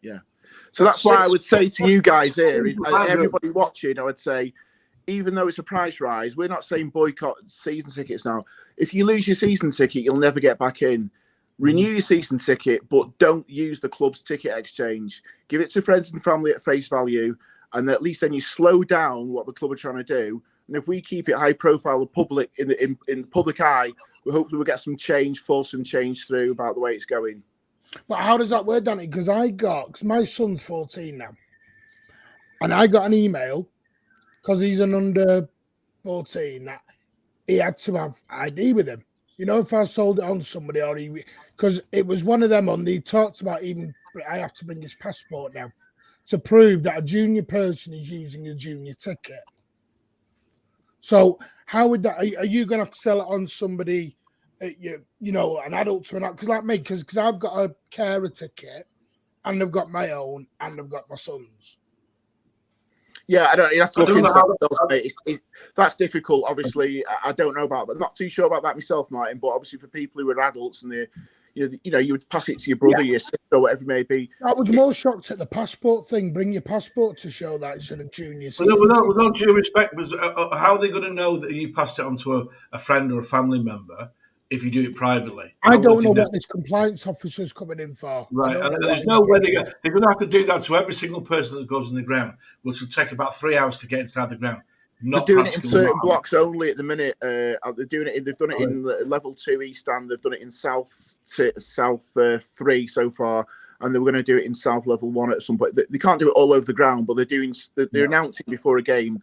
Yeah. So that's why I would say to you guys here, everybody watching, I would say, even though it's a price rise, we're not saying boycott season tickets now. If you lose your season ticket, you'll never get back in. Renew your season ticket, but don't use the club's ticket exchange. Give it to friends and family at face value, and at least then you slow down what the club are trying to do. And if we keep it high profile, the public in the public eye, we hopefully will get some change, force some change through about the way it's going. But how does that work, Danny? Because my son's 14 now, and I got an email because he's an under 14 that he had to have ID with him. If I sold it on somebody or because it was one of them he talks about I have to bring his passport now to prove that a junior person is using a junior ticket. So how would that, are you going to have to sell it on somebody, an adult to an adult? Because like me, because I've got a carer ticket and I've got my own and I've got my son's. Yeah, I don't. You have to look into that. That's difficult. Obviously, I don't know about that. Not too sure about that myself, Martin. But obviously, for people who are adults and You know, you would pass it to your brother, your sister, or whatever it may be. I was more shocked at the passport thing. Bring your passport to show that it's a junior season. With all due respect, how are they going to know that you passed it on to a friend or a family member if you do it privately? I don't know what this compliance officer's coming in for. Right, and there's no way they're going to have to do that to every single person that goes in the ground, which will take about 3 hours to get inside the ground. They're doing it in certain blocks only at the minute. They're doing it. They've done it in level 2 East Stand. They've done it in South 3 so far, and they were going to do it in South level 1 at some point. They can't do it all over the ground, but they're announcing before a game.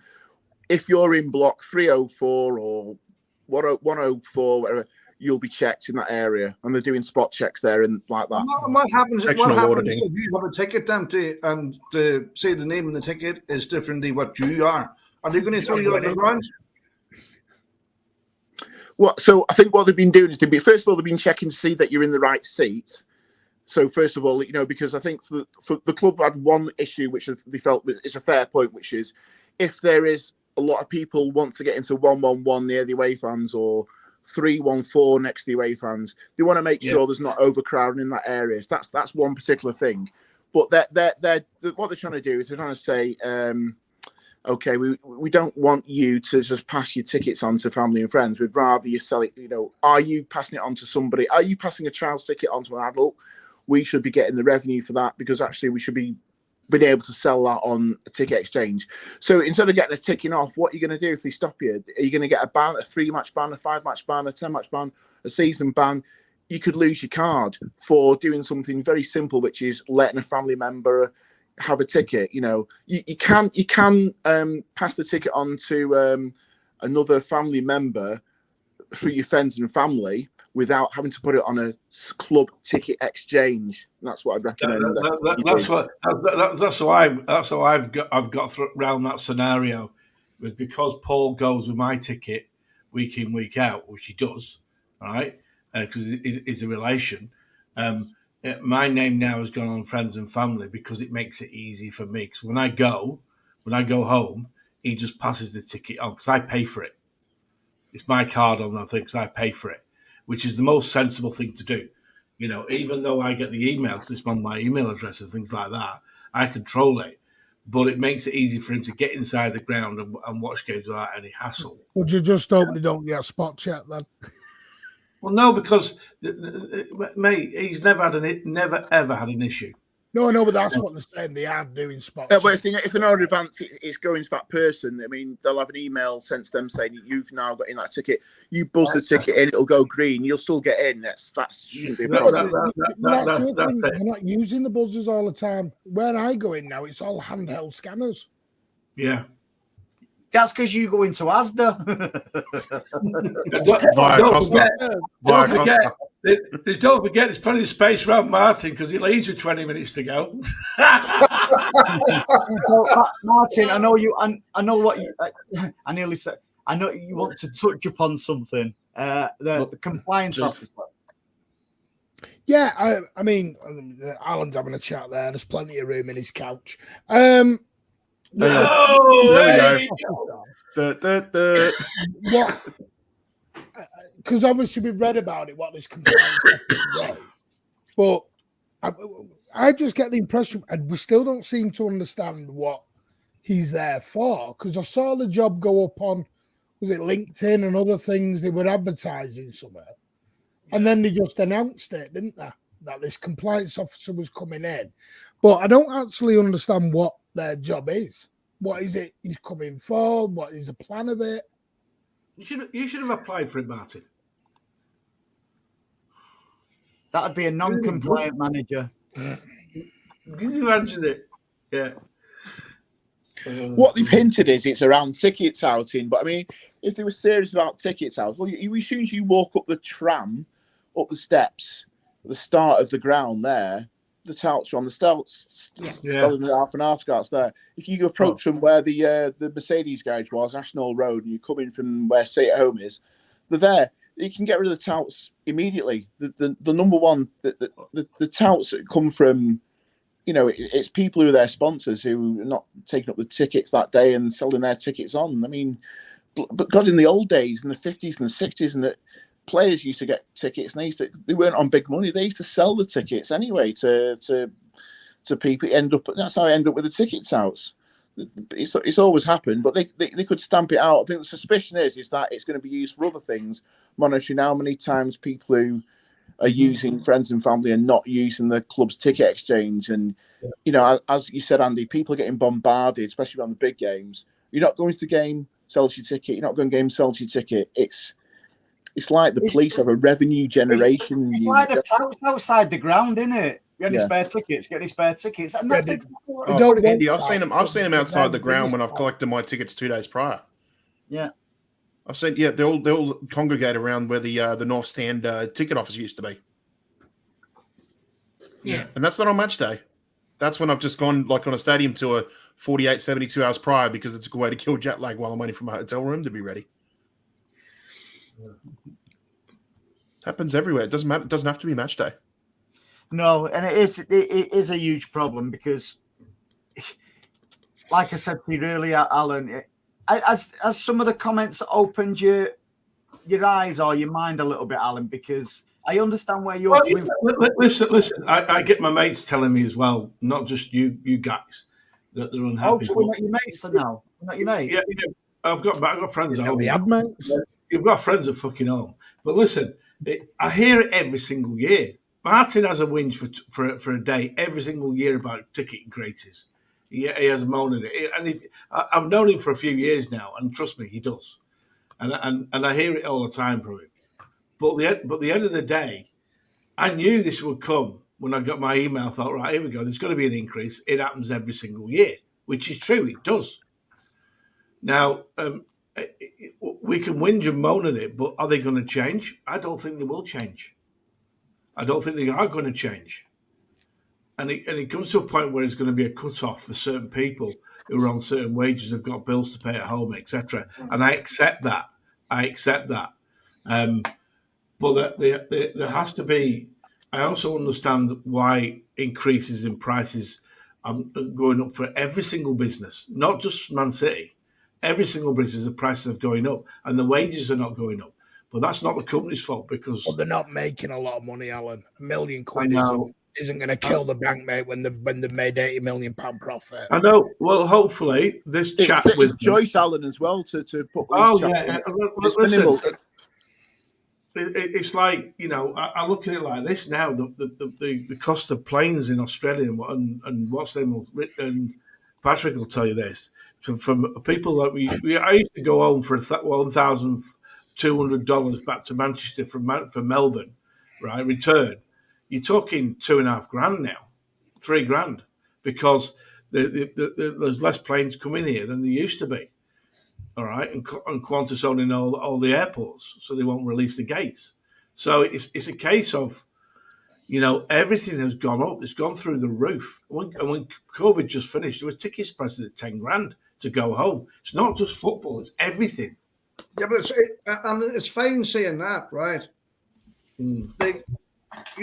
If you're in block 304 or 104, whatever, you'll be checked in that area, and they're doing spot checks there and like that. What happens if you have a ticket then and say the name of the ticket is different than what you are? Are they going to throw you on the ground? Well, so I think what they've been doing is first of all, they've been checking to see that you're in the right seat. So first of all, you know, because I think for the club had one issue which they felt is a fair point, which is if there is a lot of people want to get into 111 near the away fans or 314 next to the away fans, they want to make sure there's not overcrowding in that area. So that's one particular thing. But they're what they're trying to do is they're trying to say, okay, we don't want you to just pass your tickets on to family and friends. We'd rather you sell it. You know, are you passing it on to somebody? Are you passing a child's ticket on to an adult? We should be getting the revenue for that because actually we should be being able to sell that on a ticket exchange. So instead of getting a ticking off, what are you going to do if they stop you? Are you going to get a ban, a 3-match ban, a 5-match ban, a 10-match ban, a season ban? You could lose your card for doing something very simple, which is letting a family member have a ticket. You know, you can pass the ticket on to another family member through your friends and family without having to put it on a club ticket exchange. And that's what I'd recommend. That's how I've got around that scenario, because Paul goes with my ticket week in, week out, which he does, right? Because it's a relation. My name now has gone on friends and family because it makes it easy for me. Because when I go home, he just passes the ticket on because I pay for it. It's my card on that thing because I pay for it, which is the most sensible thing to do. You know, even though I get the emails, it's on my email address and things like that, I control it. But it makes it easy for him to get inside the ground and watch games without any hassle. Would you just hope they don't get a spot check then? Well, no, because mate, he's never ever had an issue. No, I know, but that's what they're saying. They are doing spot But checks. if they're not in advance, it's going to that person. I mean, they'll have an email sent to them saying you've now got in that ticket. You buzz the ticket in, it'll go green. You'll still get in. That shouldn't be a problem. They're not using the buzzers all the time. Where I go in now, it's all handheld scanners. Yeah. That's because you go into Asda. Don't forget, there's plenty of space around Martin because he leaves with 20 minutes to go. So, Martin, I know you. I know what you. I nearly said. I know you want to touch upon something. The compliance officer. Yeah, I mean, Alan's having a chat there. There's plenty of room in his couch. There we go. What? Because obviously we've read about it, what this compliance was. But I just get the impression, and we still don't seem to understand what he's there for. Because I saw the job go up on, was it LinkedIn and other things? They were advertising somewhere. And then they just announced it, didn't they? That this compliance officer was coming in. But I don't actually understand what their job is. What is it he's coming for? What is the plan of it? You should have applied for it, Martin. That'd be a non-compliant manager. Can you imagine it? Yeah. What they've hinted is it's around tickets outing, but I mean, if they were serious about tickets out, well, as soon as you walk up the tram, up the steps, at the start of the ground there, the touts are on the stilts, selling the half and half carts there. If you approach from where the Mercedes garage was, National Road, and you come in from where Stay at Home is, they're there. You can get rid of the touts immediately. The number one, the touts that come from, you know, it's people who are their sponsors who are not taking up the tickets that day and selling their tickets on. I mean, but God, in the old days, in the 50s and the 60s, and players used to get tickets, and they weren't on big money. They used to sell the tickets anyway to people. That's how I end up with the tickets outs. It's always happened, but they could stamp it out. I think the suspicion is that it's going to be used for other things, monitoring how many times people who are using friends and family and not using the club's ticket exchange. And as you said, Andy, people are getting bombarded, especially on the big games. You're not going to the game, sell your ticket. You're not going to the game, sell your ticket. It's like the police have a revenue generation. It's like the touts outside the ground, isn't it? Get any spare tickets, get any spare tickets. And that's Andy, I've seen them outside the ground when I've collected my tickets 2 days prior. Yeah. I've seen, they all congregate around where the North Stand ticket office used to be. Yeah. And that's not on match day. That's when I've just gone like on a stadium tour 48, 72 hours prior because it's a good way to kill jet lag while I'm waiting for my hotel room to be ready. Happens everywhere. It doesn't matter. It doesn't have to be match day. No, and it is a huge problem because, like I said to you earlier, Alan, as some of the comments opened your eyes or your mind a little bit, Alan, because I understand where you're coming from. Listen. I get my mates telling me as well, not just you guys, that they're unhappy. Oh, so we're not your mates now. We're not your mates. Yeah. I've got friends at home. We have mates. You've got friends at fucking home. But listen, I hear it every single year. Martin has a whinge for a day every single year about ticket increases. He has a moan at it, and I've known him for a few years now, and trust me, he does. And I hear it all the time from him. But the end of the day, I knew this would come when I got my email. I thought, right, here we go. There's going to be an increase. It happens every single year, which is true. It does. Now, we can whinge and moan at it, but are they going to change? I don't think they will change. I don't think they are going to change. And it comes to a point where it's going to be a cut-off for certain people who are on certain wages, have got bills to pay at home, etc. And I accept that. But there has to be... I also understand why increases in prices are going up for every single business, not just Man City. Every single business, the prices are going up and the wages are not going up. But that's not the company's fault because... But they're not making a lot of money, Alan. £1 million isn't going to kill the bank, mate, when they've made £80 million profit. I know. Well, hopefully, this chat with Joyce Allen as well to put... Listen, it's like, I look at it like this now. The cost of planes in Australia and what's name, and Patrick will tell you this. From people like I used to go home for $1,200 back to Manchester from Melbourne, right? Return. You're talking $2,500 now, $3,000, because there's less planes coming here than there used to be. All right, and Qantas owning all the airports, so they won't release the gates. So it's a case of, everything has gone up. It's gone through the roof. And when COVID just finished, there was tickets prices at $10,000 to go home. It's not just football; it's everything. Yeah, but it's fine saying that, right? You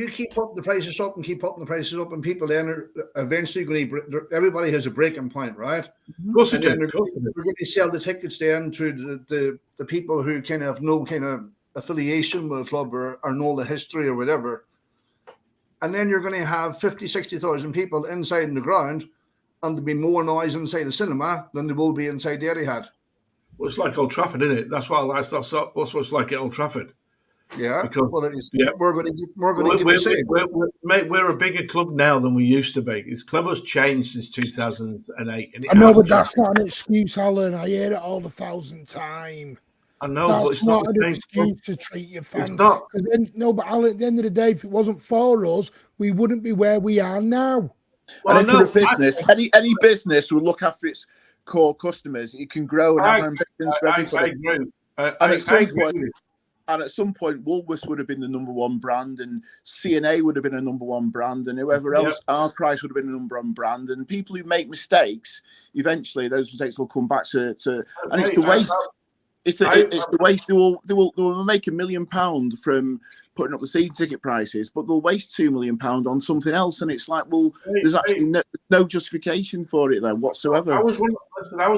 keep putting the prices up and people then are eventually going to... Everybody has a breaking point, right? Of course and then we're going to sell the tickets then to the people who kind of have no kind of affiliation with the club or know the history or whatever. And then you're going to have 50, 60,000 people inside in the ground, and there'll be more noise inside the cinema than there will be inside the Etihad. Well, it's like Old Trafford, isn't it? That's what that's what it's like at Old Trafford. Yeah, because we're going to get the same. Mate, we're a bigger club now than we used to be. This club has changed since 2008. And I know, but that's not an excuse, Alan. I hear it all the 1,000th time. I know, that's but it's not an excuse to treat your fans. It's not. But Alan, at the end of the day, if it wasn't for us, we wouldn't be where we are now. Well, for a business, any business will look after its core customers. It can grow and have ambitions for everybody. I agree. And at some point, Woolworths would have been the number one brand, and C&A would have been a number one brand, and whoever else, our price would have been a number one brand. And people who make mistakes, eventually those mistakes will come back to and it's the waste. It's the waste. They will make £1 million from putting up the season ticket prices, but they'll waste £2 million on something else. And it's like, well, there's actually no justification for it there whatsoever. I was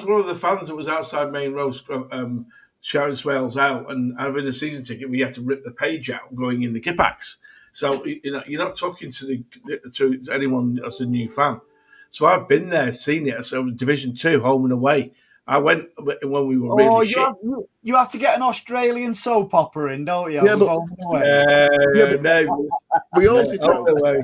one of the fans that was outside Main Road shouting swells out, and having a season ticket, we have to rip the page out going in the kippax. So you're not talking to anyone as a new fan. So I've been there, seen it. So Division 2, home and away. I went when we were really shit. You have to get an Australian soap opera in, don't you? Yeah, but we also know.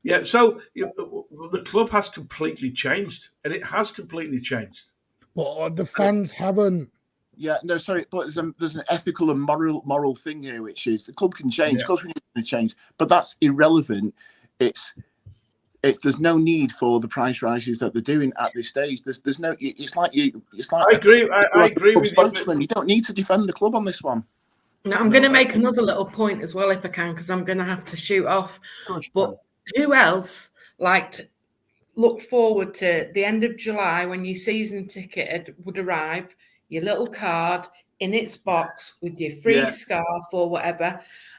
Yeah, so the club has completely changed, and it has completely changed. But the fans haven't. Yeah, no, sorry, but there's an ethical and moral thing here, which is the club can change, club can change, but that's irrelevant. There's no need for the price rises that they're doing at this stage. There's no. It's like I agree. I agree with you. You don't need to defend the club on this one. Now, I'm going to make another little point as well, if I can, because I'm going to have to shoot off. But who else looked forward to the end of July when your season ticket would arrive, your little card in its box with your free scarf or whatever?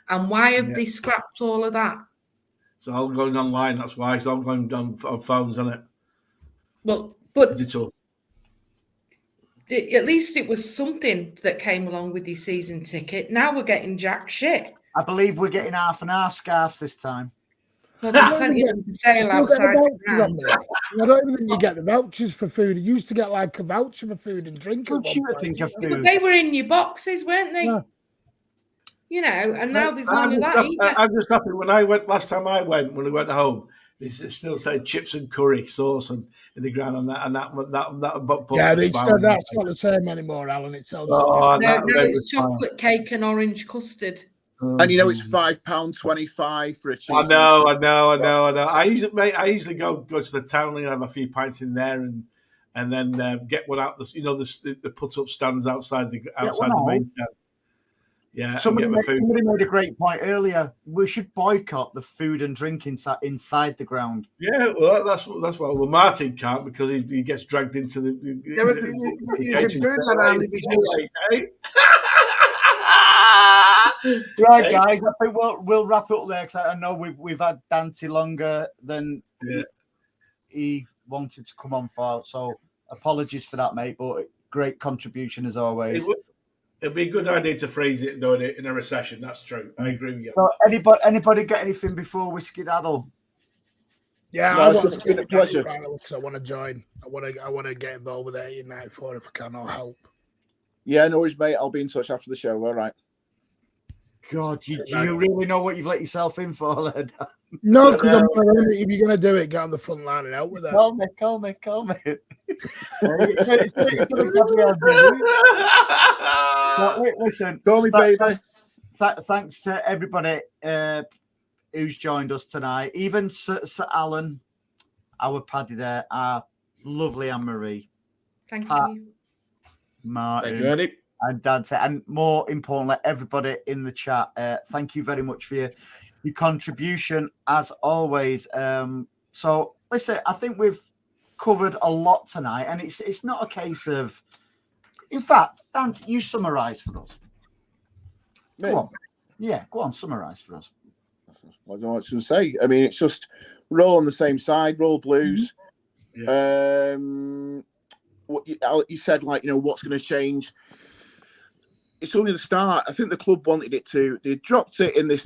And why have they scrapped all of that? It's all going online. That's why it's all going on phones, isn't it? Well, but digital. At least it was something that came along with your season ticket. Now we're getting jack shit. I believe we're getting half and half scarves this time. Well, there's plenty of them for sale outside. I don't even think you get the vouchers for food. You used to get like a voucher for food and drink. Don't you think of food? But they were in your boxes, weren't they? Yeah. You know, and now there's none of that either. I'm just happy when I went last time when we went home. It still said chips and curry sauce in the ground and that. Yeah, that's not the same anymore, Alan. It sells. No, it's chocolate cake and orange custard. And it's £5.25 for a cheese. I know. I usually go to the town and have a few pints in there and then get one out. The put up stands outside the main stand. Yeah, somebody made a great point earlier. We should boycott the food and drink inside the ground. Yeah, well, that's what. Well, Martin can't because he gets dragged into the. Yeah, but you can do that, Andy, because. Right, guys. I think we'll wrap it up there because I know we've had Dante longer than he wanted to come on for. So apologies for that, mate. But great contribution as always. It'd be a good idea to phrase it though in a recession. That's true. I agree with you. So anybody get anything before we skedaddle? Yeah, it's been a pleasure. Because I want to join. I want to get involved with United for if I can. I'll help. Yeah, no worries, mate. I'll be in touch after the show. All right. God, do you really know what you've let yourself in for, lad? No, because if you're going to do it, get on the front line and help with that. Call me. Listen, call me, baby. Thanks to everybody who's joined us tonight. Even Sir Alan, our Paddy there, our lovely Anne-Marie. Thank you. Martin. Thank you, Eddie. And Dante, and more importantly, everybody in the chat. Thank you very much for your contribution as always. So listen, I think we've covered a lot tonight, and it's not a case of. In fact, Dante, you summarise for us. Go on, summarise for us. I don't know what to say. I mean, it's just we're all on the same side. We're all Blues. Yeah. What you said, what's going to change? It's only the start. I think the club wanted it to. They dropped it in this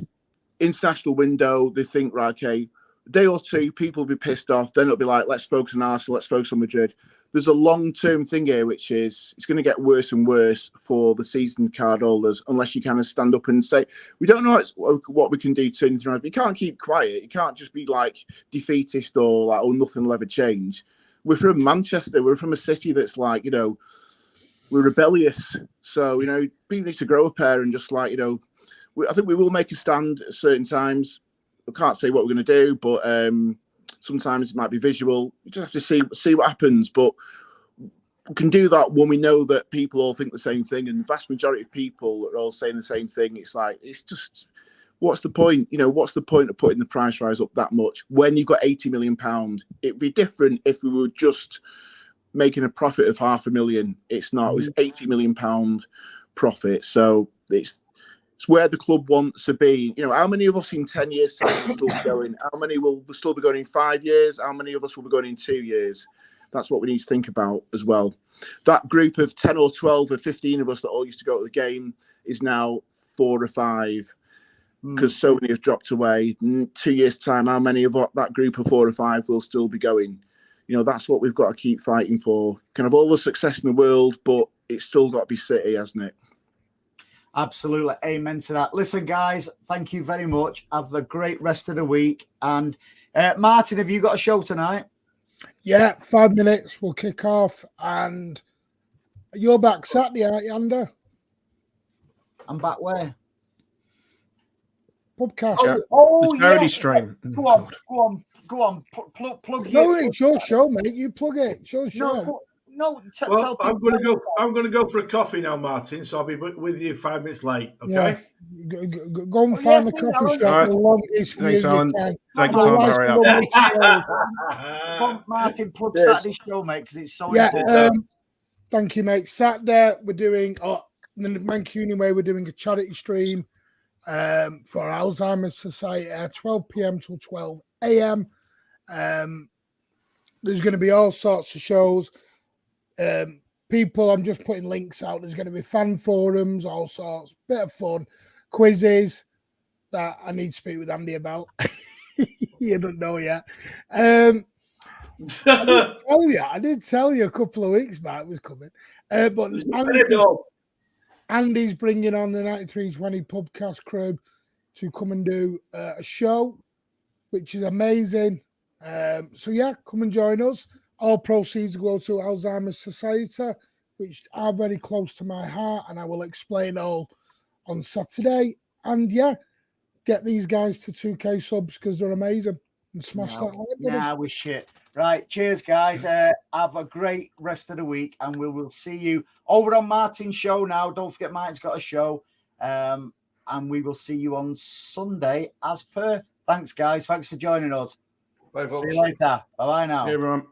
international window. They think, right, okay, a day or two, people will be pissed off. Then it'll be like, let's focus on Arsenal, let's focus on Madrid. There's a long-term thing here, which is it's going to get worse and worse for the season card holders unless you kind of stand up and say, we don't know what we can do to turn it around. You can't keep quiet. You can't just be like defeatist or like, oh, nothing will ever change. We're from Manchester. We're from a city that's like, we're rebellious. So, people need to grow up here and just like, I think we will make a stand at certain times. I can't say what we're going to do, but sometimes it might be visual. You just have to see what happens. But we can do that when we know that people all think the same thing. And the vast majority of people are all saying the same thing. It's like, it's just, what's the point? What's the point of putting the price rise up that much when you've got £80 million? It'd be different if we were just making a profit of £500,000. It's not. It was £80 million profit. So it's where the club wants to be. How many of us in 10 years time will still be going? How many will still be going in 5 years? How many of us will be going in 2 years? That's what we need to think about as well. That group of 10 or 12 or 15 of us that all used to go to the game is now 4 or 5 because so many have dropped away. In 2 years' time, how many of that group of 4 or 5 will still be going? You know, that's what we've got to keep fighting for. Kind of all the success in the world, but it's still got to be City, hasn't it? Absolutely. Amen to that. Listen, guys, thank you very much. Have a great rest of the week. And Martin, have you got a show tonight? Yeah, 5 minutes. We'll kick off. And you're back Saturday, aren't you, Andy? I'm back where? PUBcast. Oh, The charity yeah. stream. Go on. Plug No, it. it's your show, mate. You plug it. It's your show. No, Well, I'm going to go for a coffee now, Martin. So I'll be with you 5 minutes late. Okay. Yeah. Go and find the coffee shop. Right. The longest Thanks, view Alan. you can. Take your time, hurry up. Martin, plug Saturday's show, mate, because it's so important. Yeah. Thank you, mate. Saturday we're doing in the Mancunian way. We're doing a charity stream for Alzheimer's Society at 12 p.m. till 12 a.m. There's going to be all sorts of shows. People, I'm just putting links out. There's going to be fan forums, all sorts, bit of fun, quizzes that I need to speak with Andy about. You don't know yet. I did tell you a couple of weeks back it was coming. But Andy's bringing on the 9320 PUBcast crew to come and do a show, which is amazing. So yeah, come and join us. All proceeds go to Alzheimer's Society, which are very close to my heart, and I will explain all on Saturday. And yeah, get these guys to 2K subs because they're amazing. And smash that like button. Nah, we're shit. Right, cheers, guys. Have a great rest of the week, and we will see you over on Martin's show now. Don't forget, Martin's got a show, and we will see you on Sunday as per. Thanks, guys. Thanks for joining us. Bye, folks. See you later. Bye-bye now. Hey, everyone.